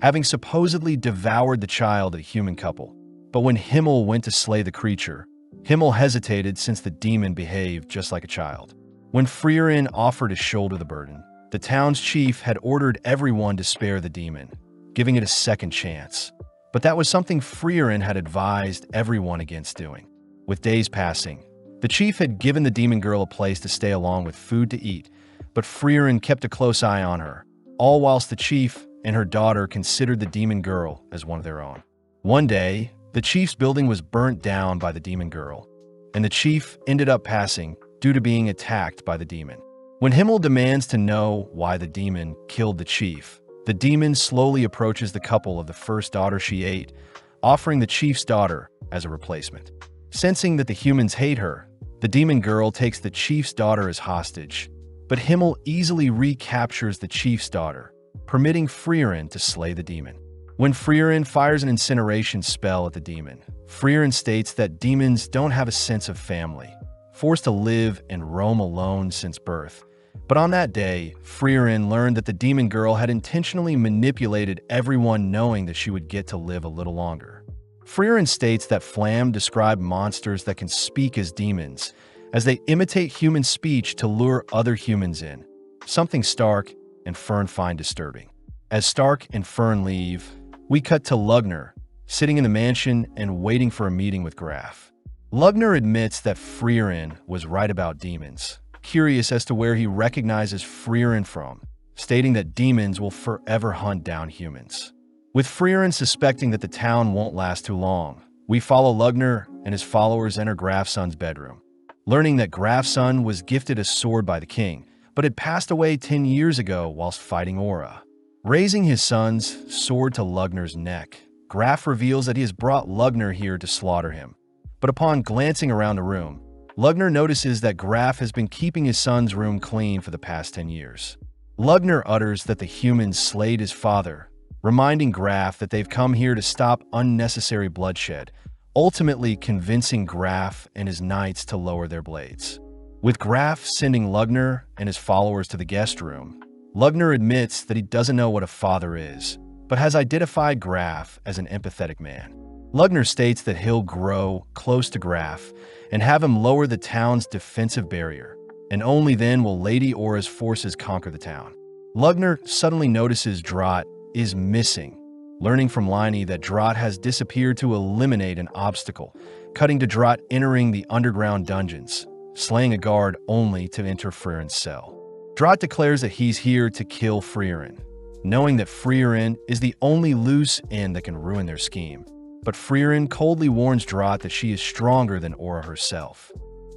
having supposedly devoured the child of a human couple. But when Himmel went to slay the creature, Himmel hesitated since the demon behaved just like a child. When Freeren offered to shoulder the burden, the town's chief had ordered everyone to spare the demon, giving it a second chance. But that was something Freeren had advised everyone against doing. With days passing, The chief had given the demon girl a place to stay along with food to eat, but Freeren kept a close eye on her, all whilst the chief and her daughter considered the demon girl as one of their own. One day, the chief's building was burnt down by the demon girl, and the chief ended up passing due to being attacked by the demon. When Himmel demands to know why the demon killed the chief, the demon slowly approaches the couple of the first daughter she ate, offering the chief's daughter as a replacement. Sensing that the humans hate her, the demon girl takes the chief's daughter as hostage, but Himmel easily recaptures the chief's daughter, permitting Freeren to slay the demon. When Freeren fires an incineration spell at the demon, Freeren states that demons don't have a sense of family, forced to live and roam alone since birth. But on that day, Freeren learned that the demon girl had intentionally manipulated everyone, knowing that she would get to live a little longer. Freeren states that Flam described monsters that can speak as demons, as they imitate human speech to lure other humans in, something Stark and Fern find disturbing. As Stark and Fern leave, we cut to Lugner, sitting in the mansion and waiting for a meeting with Graf. Lugner admits that Freeren was right about demons, curious as to where he recognizes Freeren from, stating that demons will forever hunt down humans. With Freeren suspecting that the town won't last too long, we follow Lugner and his followers enter Grafson's bedroom, learning that Grafson was gifted a sword by the king, but had passed away 10 years ago whilst fighting Aura. Raising his son's sword to Lugner's neck, Graf reveals that he has brought Lugner here to slaughter him. But upon glancing around the room, Lugner notices that Graf has been keeping his son's room clean for the past 10 years. Lugner utters that the humans slayed his father, reminding Graf that they've come here to stop unnecessary bloodshed, ultimately convincing Graf and his knights to lower their blades. With Graf sending Lugner and his followers to the guest room, Lugner admits that he doesn't know what a father is, but has identified Graf as an empathetic man. Lugner states that he'll grow close to Graf and have him lower the town's defensive barrier, and only then will Lady Aura's forces conquer the town. Lugner suddenly notices Drought is missing, learning from Liney that Drought has disappeared to eliminate an obstacle, cutting to Drought entering the underground dungeons, slaying a guard only to enter Freeren's cell. Drought declares that he's here to kill Freeren, knowing that Freeren is the only loose end that can ruin their scheme. But Freeren coldly warns Drought that she is stronger than Aura herself.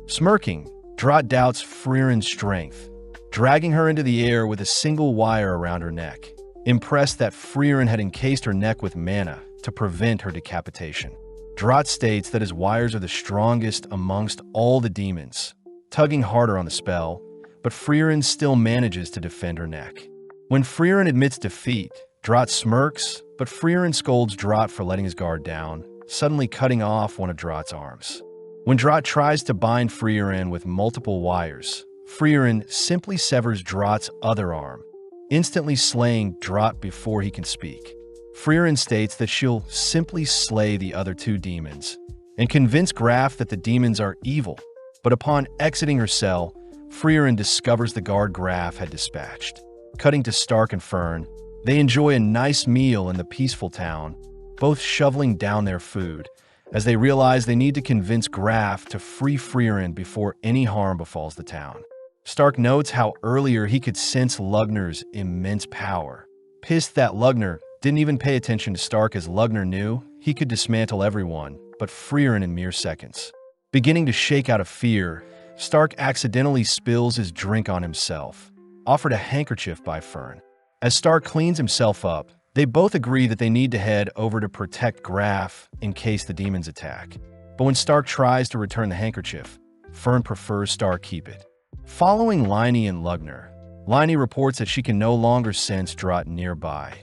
Smirking, Drought doubts Freeren's strength, dragging her into the air with a single wire around her neck, impressed that Freeren had encased her neck with mana to prevent her decapitation. Drought states that his wires are the strongest amongst all the demons, tugging harder on the spell, but Freeren still manages to defend her neck. When Freeren admits defeat, Drought smirks, but Freeren scolds Drought for letting his guard down, suddenly cutting off one of Drought's arms. When Drought tries to bind Freeren with multiple wires, Freeren simply severs Drought's other arm, instantly slaying Drought before he can speak. Freeren states that she'll simply slay the other two demons and convince Graf that the demons are evil, but upon exiting her cell, Freeren discovers the guard Graf had dispatched. Cutting to Stark and Fern, they enjoy a nice meal in the peaceful town, both shoveling down their food, as they realize they need to convince Graf to free Freeren before any harm befalls the town. Stark notes how earlier he could sense Lugner's immense power. Pissed that Lugner didn't even pay attention to Stark, as Lugner knew he could dismantle everyone but Freeren in mere seconds. Beginning to shake out of fear, Stark accidentally spills his drink on himself, offered a handkerchief by Fern. As Stark cleans himself up, they both agree that they need to head over to protect Graf in case the demons attack. But when Stark tries to return the handkerchief, Fern prefers Stark keep it. Following Liney and Lugner, Liney reports that she can no longer sense Drought nearby.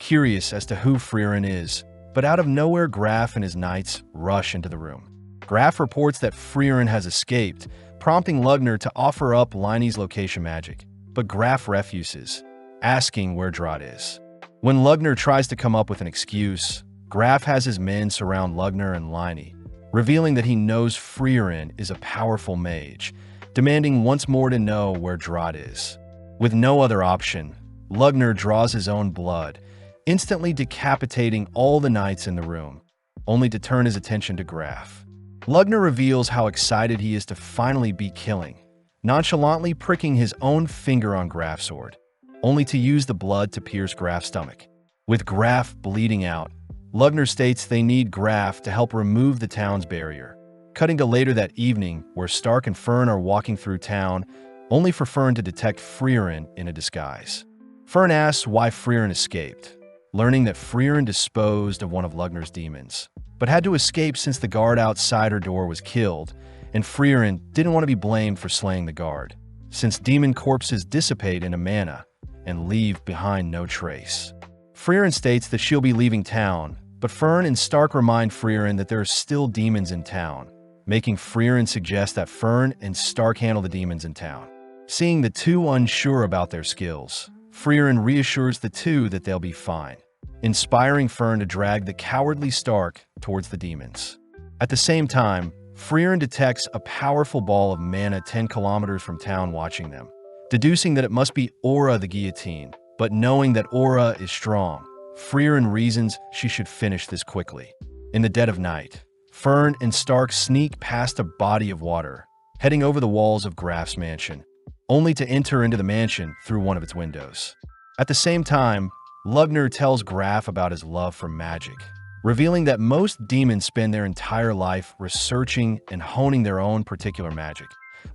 Curious as to who Freeren is, but out of nowhere Graf and his knights rush into the room. Graf reports that Freeren has escaped, prompting Lugner to offer up Liney's location magic, but Graf refuses, asking where Drought is. When Lugner tries to come up with an excuse, Graf has his men surround Lugner and Liney, revealing that he knows Freeren is a powerful mage, demanding once more to know where Drought is. With no other option, Lugner draws his own blood, instantly decapitating all the knights in the room, only to turn his attention to Graf. Lugner reveals how excited he is to finally be killing, nonchalantly pricking his own finger on Graf's sword, only to use the blood to pierce Graf's stomach. With Graf bleeding out, Lugner states they need Graf to help remove the town's barrier. Cutting to later that evening, where Stark and Freeren are walking through town, only for Freeren to detect Freeren in a disguise. Freeren asks why Freeren escaped, learning that Freeren disposed of one of Lugner's demons, but had to escape since the guard outside her door was killed, and Freeren didn't want to be blamed for slaying the guard, since demon corpses dissipate into mana and leave behind no trace. Freeren states that she'll be leaving town, but Freeren and Stark remind Freeren that there are still demons in town, making Freeren suggest that Freeren and Stark handle the demons in town. Seeing the two unsure about their skills, Freeren reassures the two that they'll be fine, inspiring Freeren to drag the cowardly Stark towards the demons. At the same time, Freeren detects a powerful ball of mana 10 kilometers from town watching them, deducing that it must be Aura the guillotine, but knowing that Aura is strong, Freeren reasons she should finish this quickly. In the dead of night, Freeren and Stark sneak past a body of water, heading over the walls of Graf's mansion, only to enter into the mansion through one of its windows. At the same time, Lugner tells Graf about his love for magic, revealing that most demons spend their entire life researching and honing their own particular magic.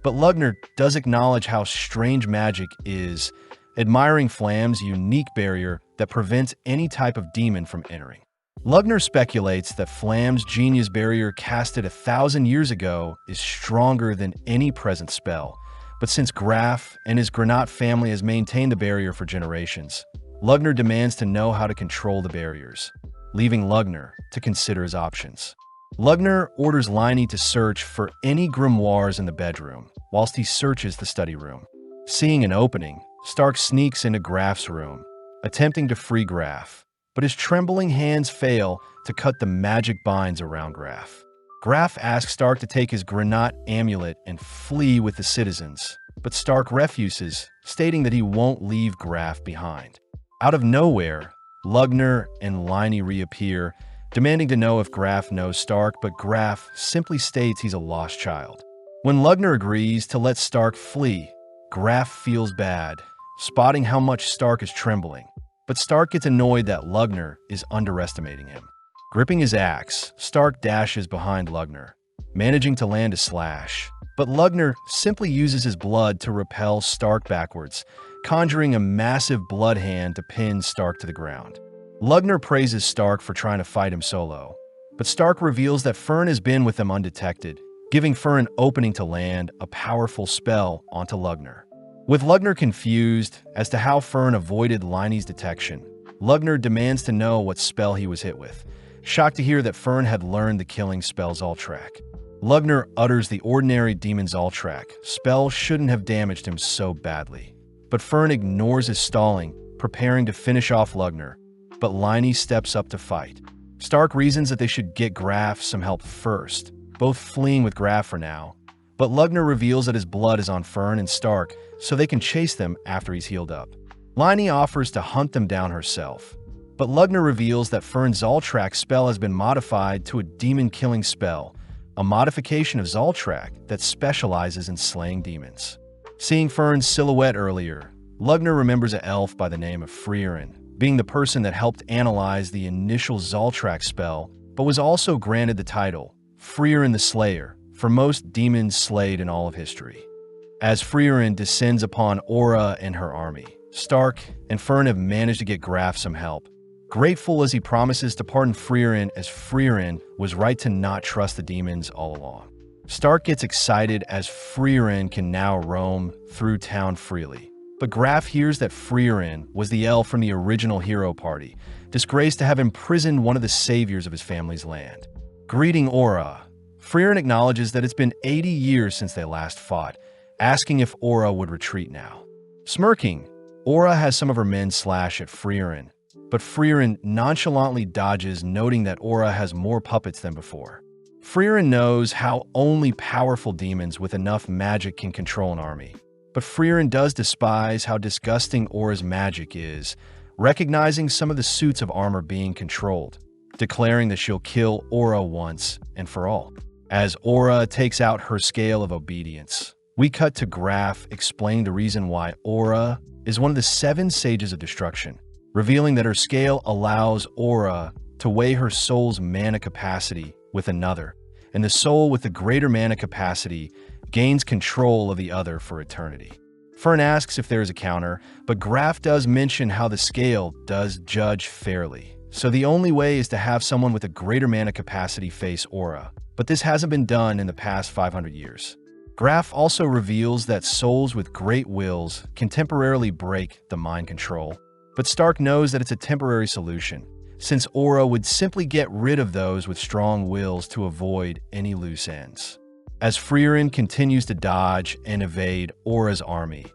But Lugner does acknowledge how strange magic is, admiring Flam's unique barrier that prevents any type of demon from entering. Lugner speculates that Flam's genius barrier casted 1,000 years ago is stronger than any present spell, but since Graf and his Granat family has maintained the barrier for generations, Lugner demands to know how to control the barriers, leaving Lugner to consider his options. Lugner orders Liney to search for any grimoires in the bedroom, whilst he searches the study room. Seeing an opening, Stark sneaks into Graf's room, attempting to free Graf, but his trembling hands fail to cut the magic binds around Graf. Graf asks Stark to take his Granat amulet and flee with the citizens, but Stark refuses, stating that he won't leave Graf behind. Out of nowhere, Lugner and Liney reappear, demanding to know if Graf knows Stark, but Graf simply states he's a lost child. When Lugner agrees to let Stark flee, Graf feels bad, spotting how much Stark is trembling, but Stark gets annoyed that Lugner is underestimating him. Gripping his axe, Stark dashes behind Lugner, managing to land a slash, but Lugner simply uses his blood to repel Stark backwards, conjuring a massive blood hand to pin Stark to the ground. Lugner praises Stark for trying to fight him solo, but Stark reveals that Freeren has been with them undetected, giving Freeren opening to land a powerful spell onto Lugner. With Lugner confused as to how Freeren avoided Liney's detection, Lugner demands to know what spell he was hit with, shocked to hear that Freeren had learned the killing spell Zoltrak. Lugner utters the ordinary demon Zoltrak spell shouldn't have damaged him so badly, but Freeren ignores his stalling, preparing to finish off Lugner, but Liney steps up to fight. Stark reasons that they should get Graf some help first, both fleeing with Graf for now, but Lugner reveals that his blood is on Freeren and Stark so they can chase them after he's healed up. Liney offers to hunt them down herself, but Lugner reveals that Freeren's Zoltrak spell has been modified to a demon-killing spell, a modification of Zoltrak that specializes in slaying demons. Seeing Freeren's silhouette earlier, Lugner remembers an elf by the name of Freeren, being the person that helped analyze the initial Zoltrak spell, but was also granted the title, Freeren the Slayer, for most demons slayed in all of history. As Freeren descends upon Aura and her army, Stark and Freeren have managed to get Graf some help, grateful as he promises to pardon Freeren, as Freeren was right to not trust the demons all along. Stark gets excited as Freeren can now roam through town freely, but Graf hears that Freeren was the elf from the original hero party, disgraced to have imprisoned one of the saviors of his family's land. Greeting Aura, Freeren acknowledges that it's been 80 years since they last fought, asking if Aura would retreat now. Smirking, Aura has some of her men slash at Freeren, but Freeren nonchalantly dodges, noting that Aura has more puppets than before. Freeren knows how only powerful demons with enough magic can control an army, but Freeren does despise how disgusting Aura's magic is, recognizing some of the suits of armor being controlled, declaring that she'll kill Aura once and for all. As Aura takes out her scale of obedience, we cut to Graph explaining the reason why Aura is one of the 7 sages of destruction, revealing that her scale allows Aura to weigh her soul's mana capacity with another, and the soul with the greater mana capacity gains control of the other for eternity. Fern asks if there is a counter, but Graph does mention how the scale does judge fairly. So the only way is to have someone with a greater mana capacity face Aura, but this hasn't been done in the past 500 years. Graph also reveals that souls with great wills can temporarily break the mind control, but Stark knows that it's a temporary solution, since Aura would simply get rid of those with strong wills to avoid any loose ends. As Freeren continues to dodge and evade Aura's army,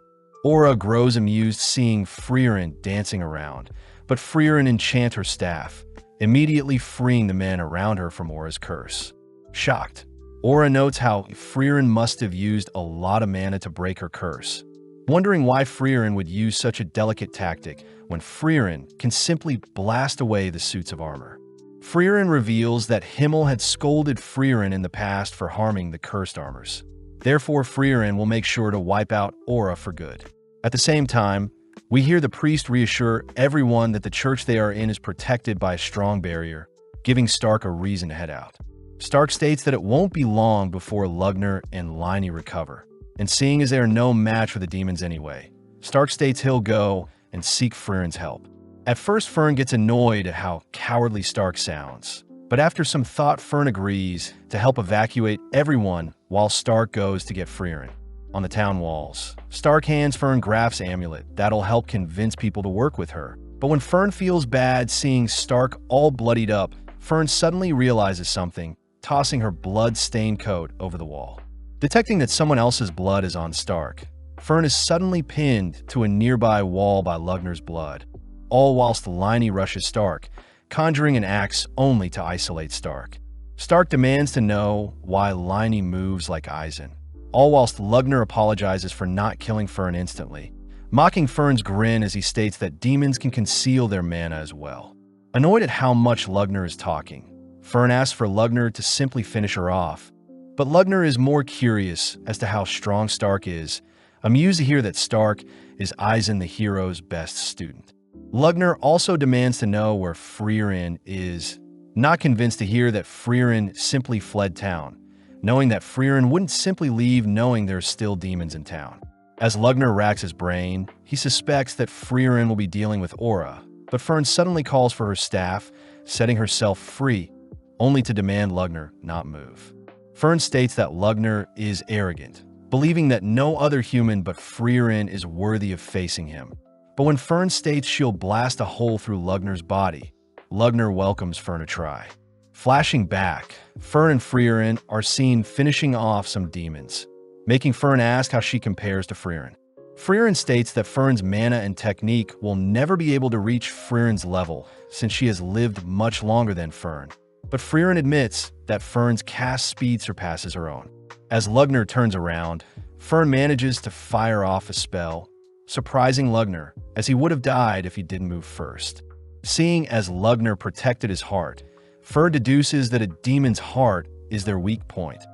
Aura grows amused seeing Freeren dancing around, but Freeren enchants her staff, immediately freeing the men around her from Aura's curse. Shocked, Aura notes how Freeren must have used a lot of mana to break her curse, wondering why Freeren would use such a delicate tactic when Freeren can simply blast away the suits of armor. Freeren reveals that Himmel had scolded Freeren in the past for harming the cursed armors. Therefore, Freeren will make sure to wipe out Aura for good. At the same time, we hear the priest reassure everyone that the church they are in is protected by a strong barrier, giving Stark a reason to head out. Stark states that it won't be long before Lugner and Liney recover, and seeing as they are no match for the demons anyway, Stark states he'll go and seek Freeren's help. At first, Fern gets annoyed at how cowardly Stark sounds, but after some thought, Fern agrees to help evacuate everyone while Stark goes to get Freeren. On the town walls, Stark hands Fern Graph's amulet that'll help convince people to work with her. But when Fern feels bad seeing Stark all bloodied up, Fern suddenly realizes something, tossing her blood-stained coat over the wall. Detecting that someone else's blood is on Stark, Fern is suddenly pinned to a nearby wall by Lugner's blood, all whilst Liney rushes Stark, conjuring an axe only to isolate Stark. Stark demands to know why Liney moves like Eisen, all whilst Lugner apologizes for not killing Fern instantly, mocking Fern's grin as he states that demons can conceal their mana as well. Annoyed at how much Lugner is talking, Fern asks for Lugner to simply finish her off, but Lugner is more curious as to how strong Stark is, amused to hear that Stark is Eisen the hero's best student. Lugner also demands to know where Freeren is, not convinced to hear that Freeren simply fled town, knowing that Freeren wouldn't simply leave knowing there's still demons in town. As Lugner racks his brain, he suspects that Freeren will be dealing with Aura, but Fern suddenly calls for her staff, setting herself free, only to demand Lugner not move. Fern states that Lugner is arrogant, believing that no other human but Freeren is worthy of facing him. But when Fern states she'll blast a hole through Lugner's body, Lugner welcomes Fern to try. Flashing back, Fern and Freeren are seen finishing off some demons, making Fern ask how she compares to Freeren. Freeren states that Fern's mana and technique will never be able to reach Freeren's level since she has lived much longer than Fern, but Freeren admits that Fern's cast speed surpasses her own. As Lugner turns around, Fern manages to fire off a spell, surprising Lugner, as he would have died if he didn't move first. Seeing as Lugner protected his heart, Fern deduces that a demon's heart is their weak point,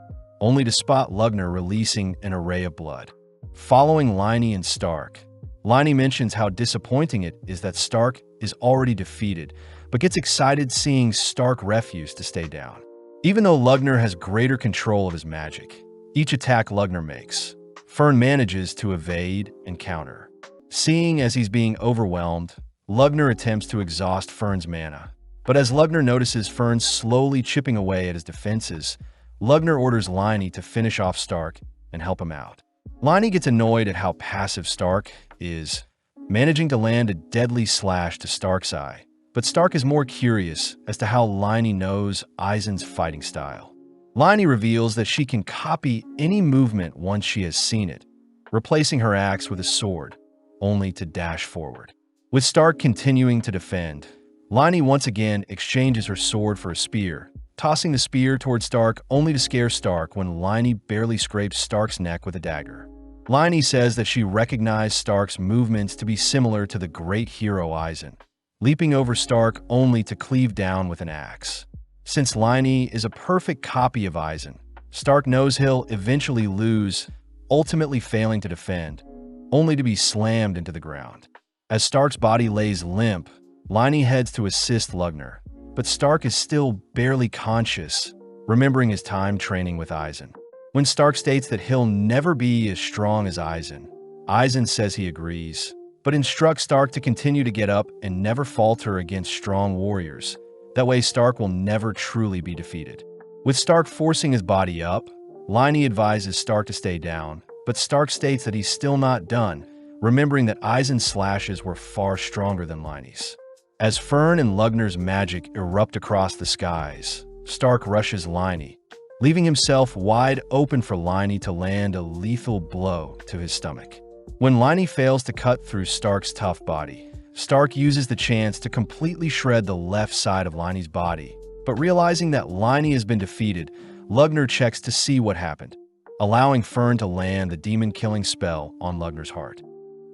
only to spot Lugner releasing an array of blood. Following Liney and Stark, Liney mentions how disappointing it is that Stark is already defeated, but gets excited seeing Stark refuse to stay down. Even though Lugner has greater control of his magic, each attack Lugner makes, Fern manages to evade and counter. Seeing as he's being overwhelmed, Lugner attempts to exhaust Fern's mana, but as Lugner notices Fern slowly chipping away at his defenses, Lugner orders Liney to finish off Stark and help him out. Liney gets annoyed at how passive Stark is, managing to land a deadly slash to Stark's eye, but Stark is more curious as to how Liney knows Eisen's fighting style. Liney reveals that she can copy any movement once she has seen it, replacing her axe with a sword, only to dash forward. With Stark continuing to defend, Liney once again exchanges her sword for a spear, tossing the spear towards Stark only to scare Stark when Liney barely scrapes Stark's neck with a dagger. Liney says that she recognized Stark's movements to be similar to the great hero Eisen, leaping over Stark only to cleave down with an axe. Since Liney is a perfect copy of Eisen, Stark knows he'll eventually lose, ultimately failing to defend, only to be slammed into the ground. As Stark's body lays limp, Liney heads to assist Lugner, but Stark is still barely conscious, remembering his time training with Eisen. When Stark states that he'll never be as strong as Eisen says he agrees, but instructs Stark to continue to get up and never falter against strong warriors. That way Stark will never truly be defeated. With Stark forcing his body up, Liney advises Stark to stay down, but Stark states that he's still not done, remembering that Eisen's slashes were far stronger than Liney's. As Freeren and Lugner's magic erupt across the skies, Stark rushes Liney, leaving himself wide open for Liney to land a lethal blow to his stomach. When Liney fails to cut through Stark's tough body, Stark uses the chance to completely shred the left side of Liney's body, but realizing that Liney has been defeated, Lugner checks to see what happened, allowing Freeren to land the demon-killing spell on Lugner's heart.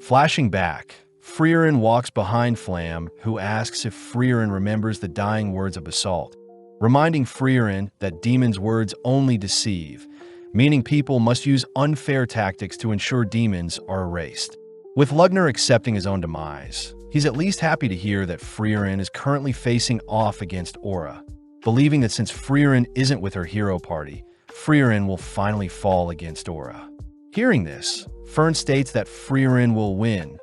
Flashing back, Freeren walks behind Flam, who asks if Freeren remembers the dying words of Basalt, reminding Freeren that demons' words only deceive, meaning people must use unfair tactics to ensure demons are erased. With Lugner accepting his own demise, he's at least happy to hear that Freeren is currently facing off against Aura, believing that since Freeren isn't with her hero party, Freeren will finally fall against Aura. Hearing this, Fern states that Freeren will win,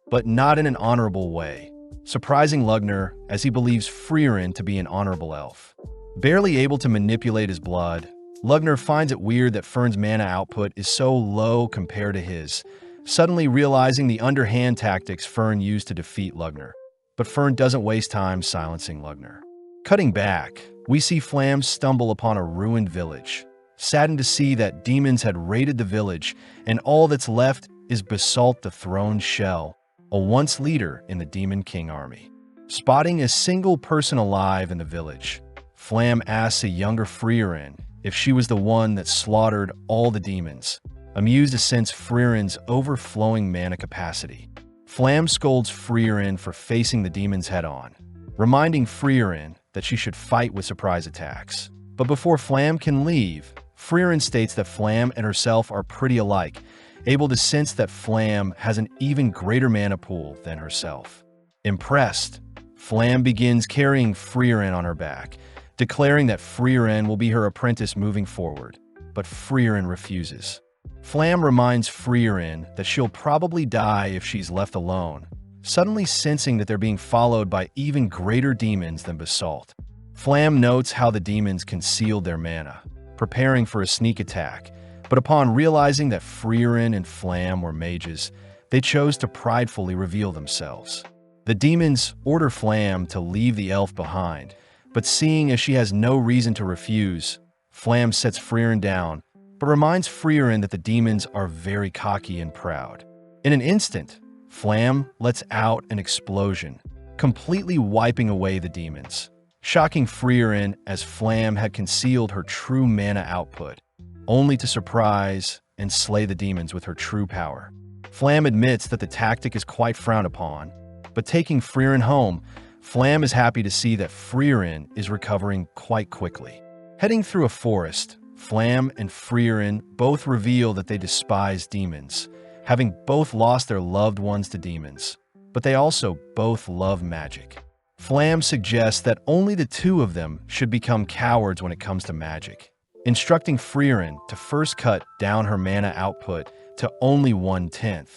but not in an honorable way, surprising Lugner as he believes Freeren to be an honorable elf. Barely able to manipulate his blood, Lugner finds it weird that Fern's mana output is so low compared to his, suddenly realizing the underhand tactics Fern used to defeat Lugner. But Fern doesn't waste time silencing Lugner. Cutting back, we see Flam stumble upon a ruined village, saddened to see that demons had raided the village and all that's left is Basalt the Throned Shell, a once leader in the Demon King army. Spotting a single person alive in the village, Flam asks a younger Freeren if she was the one that slaughtered all the demons, amused to sense Freeren's overflowing mana capacity. Flam scolds Freeren for facing the demons head-on, reminding Freeren that she should fight with surprise attacks. But before Flam can leave, Freeren states that Flam and herself are pretty alike, able to sense that Flam has an even greater mana pool than herself. Impressed, Flam begins carrying Freeren on her back, declaring that Freeren will be her apprentice moving forward, but Freeren refuses. Flam reminds Freeren that she'll probably die if she's left alone, suddenly sensing that they're being followed by even greater demons than Basalt. Flam notes how the demons concealed their mana, preparing for a sneak attack, but upon realizing that Freeren and Flam were mages, they chose to pridefully reveal themselves. The demons order Flam to leave the elf behind, but seeing as she has no reason to refuse, Flam sets Freeren down, but reminds Freeren that the demons are very cocky and proud. In an instant, Flam lets out an explosion, completely wiping away the demons, shocking Freeren as Flam had concealed her true mana output, only to surprise and slay the demons with her true power. Flam admits that the tactic is quite frowned upon, but taking Freeren home, Flam is happy to see that Freeren is recovering quite quickly. Heading through a forest, Flam and Freeren both reveal that they despise demons, having both lost their loved ones to demons, but they also both love magic. Flam suggests that only the two of them should become cowards when it comes to magic, instructing Freeren to first cut down her mana output to only 1/10,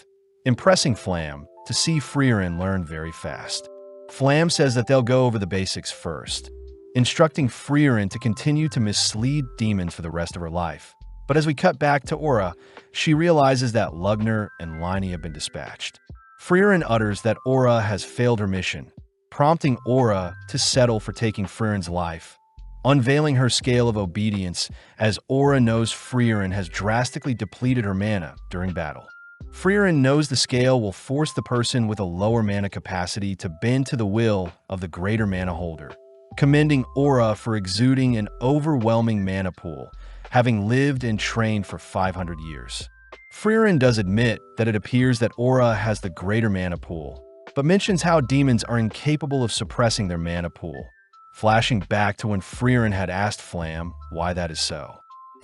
impressing Flam to see Freeren learn very fast. Flam says that they'll go over the basics first, instructing Freeren to continue to mislead demons for the rest of her life. But as we cut back to Aura, she realizes that Lugner and Liney have been dispatched. Freeren utters that Aura has failed her mission, prompting Aura to settle for taking Freeren's life, unveiling her scale of obedience as Aura knows Freeren has drastically depleted her mana during battle. Freeren knows the scale will force the person with a lower mana capacity to bend to the will of the greater mana holder, commending Aura for exuding an overwhelming mana pool, having lived and trained for 500 years. Freeren does admit that it appears that Aura has the greater mana pool, but mentions how demons are incapable of suppressing their mana pool, flashing back to when Freeren had asked Flam why that is so.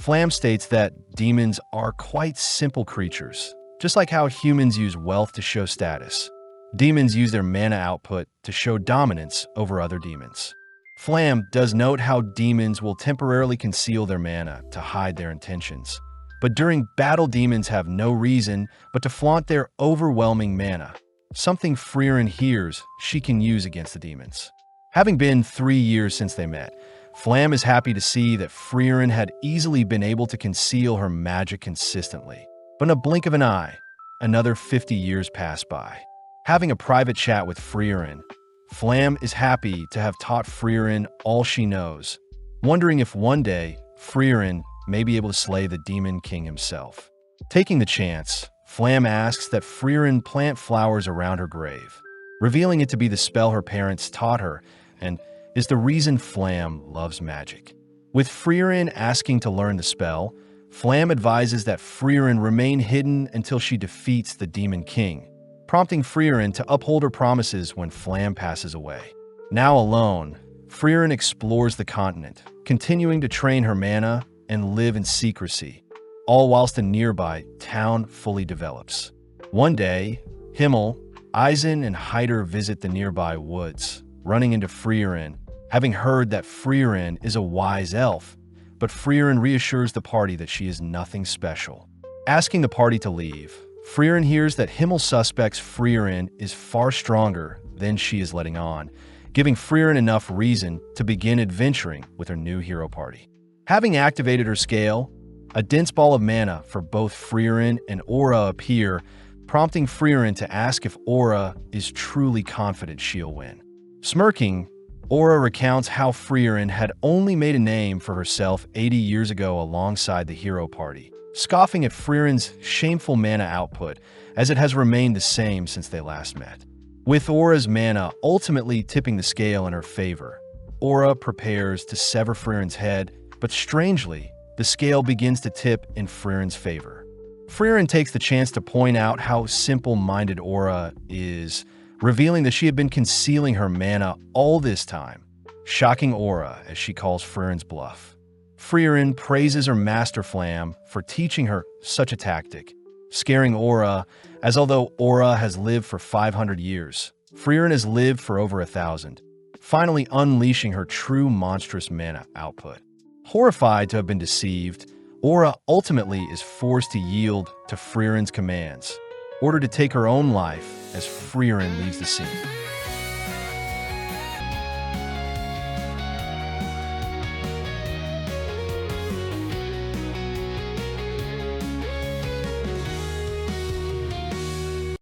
Flam states that demons are quite simple creatures, just like how humans use wealth to show status. Demons use their mana output to show dominance over other demons. Flam does note how demons will temporarily conceal their mana to hide their intentions. But during battle, demons have no reason but to flaunt their overwhelming mana, something Freeren hears she can use against the demons. Having been 3 years since they met, Flam is happy to see that Freeren had easily been able to conceal her magic consistently. But in a blink of an eye, another 50 years pass by. Having a private chat with Freeren, Flam is happy to have taught Freeren all she knows, wondering if one day Freeren may be able to slay the Demon King himself. Taking the chance, Flam asks that Freeren plant flowers around her grave, revealing it to be the spell her parents taught her and is the reason Flam loves magic. With Freeren asking to learn the spell, Flam advises that Freeren remain hidden until she defeats the Demon King, prompting Freeren to uphold her promises when Flam passes away. Now alone, Freeren explores the continent, continuing to train her mana and live in secrecy, all whilst a nearby town fully develops. One day, Himmel, Eisen, and Hyder visit the nearby woods, running into Freeren, having heard that Freeren is a wise elf, but Freeren reassures the party that she is nothing special. Asking the party to leave, Freeren hears that Himmel suspects Freeren is far stronger than she is letting on, giving Freeren enough reason to begin adventuring with her new hero party. Having activated her scale, a dense ball of mana for both Freeren and Aura appear, prompting Freeren to ask if Aura is truly confident she'll win. Smirking, Aura recounts how Freeren had only made a name for herself 80 years ago alongside the hero party, scoffing at Freeren's shameful mana output as it has remained the same since they last met. With Aura's mana ultimately tipping the scale in her favor, Aura prepares to sever Freeren's head, but strangely, the scale begins to tip in Freeren's favor. Freeren takes the chance to point out how simple-minded Aura is, revealing that she had been concealing her mana all this time, shocking Aura as she calls Freeren's bluff. Freeren praises her master Flam for teaching her such a tactic, scaring Aura, as although Aura has lived for 500 years, Freeren has lived for over 1,000, finally unleashing her true monstrous mana output. Horrified to have been deceived, Aura ultimately is forced to yield to Freeren's commands, ordered to take her own life as Freeren leaves the scene.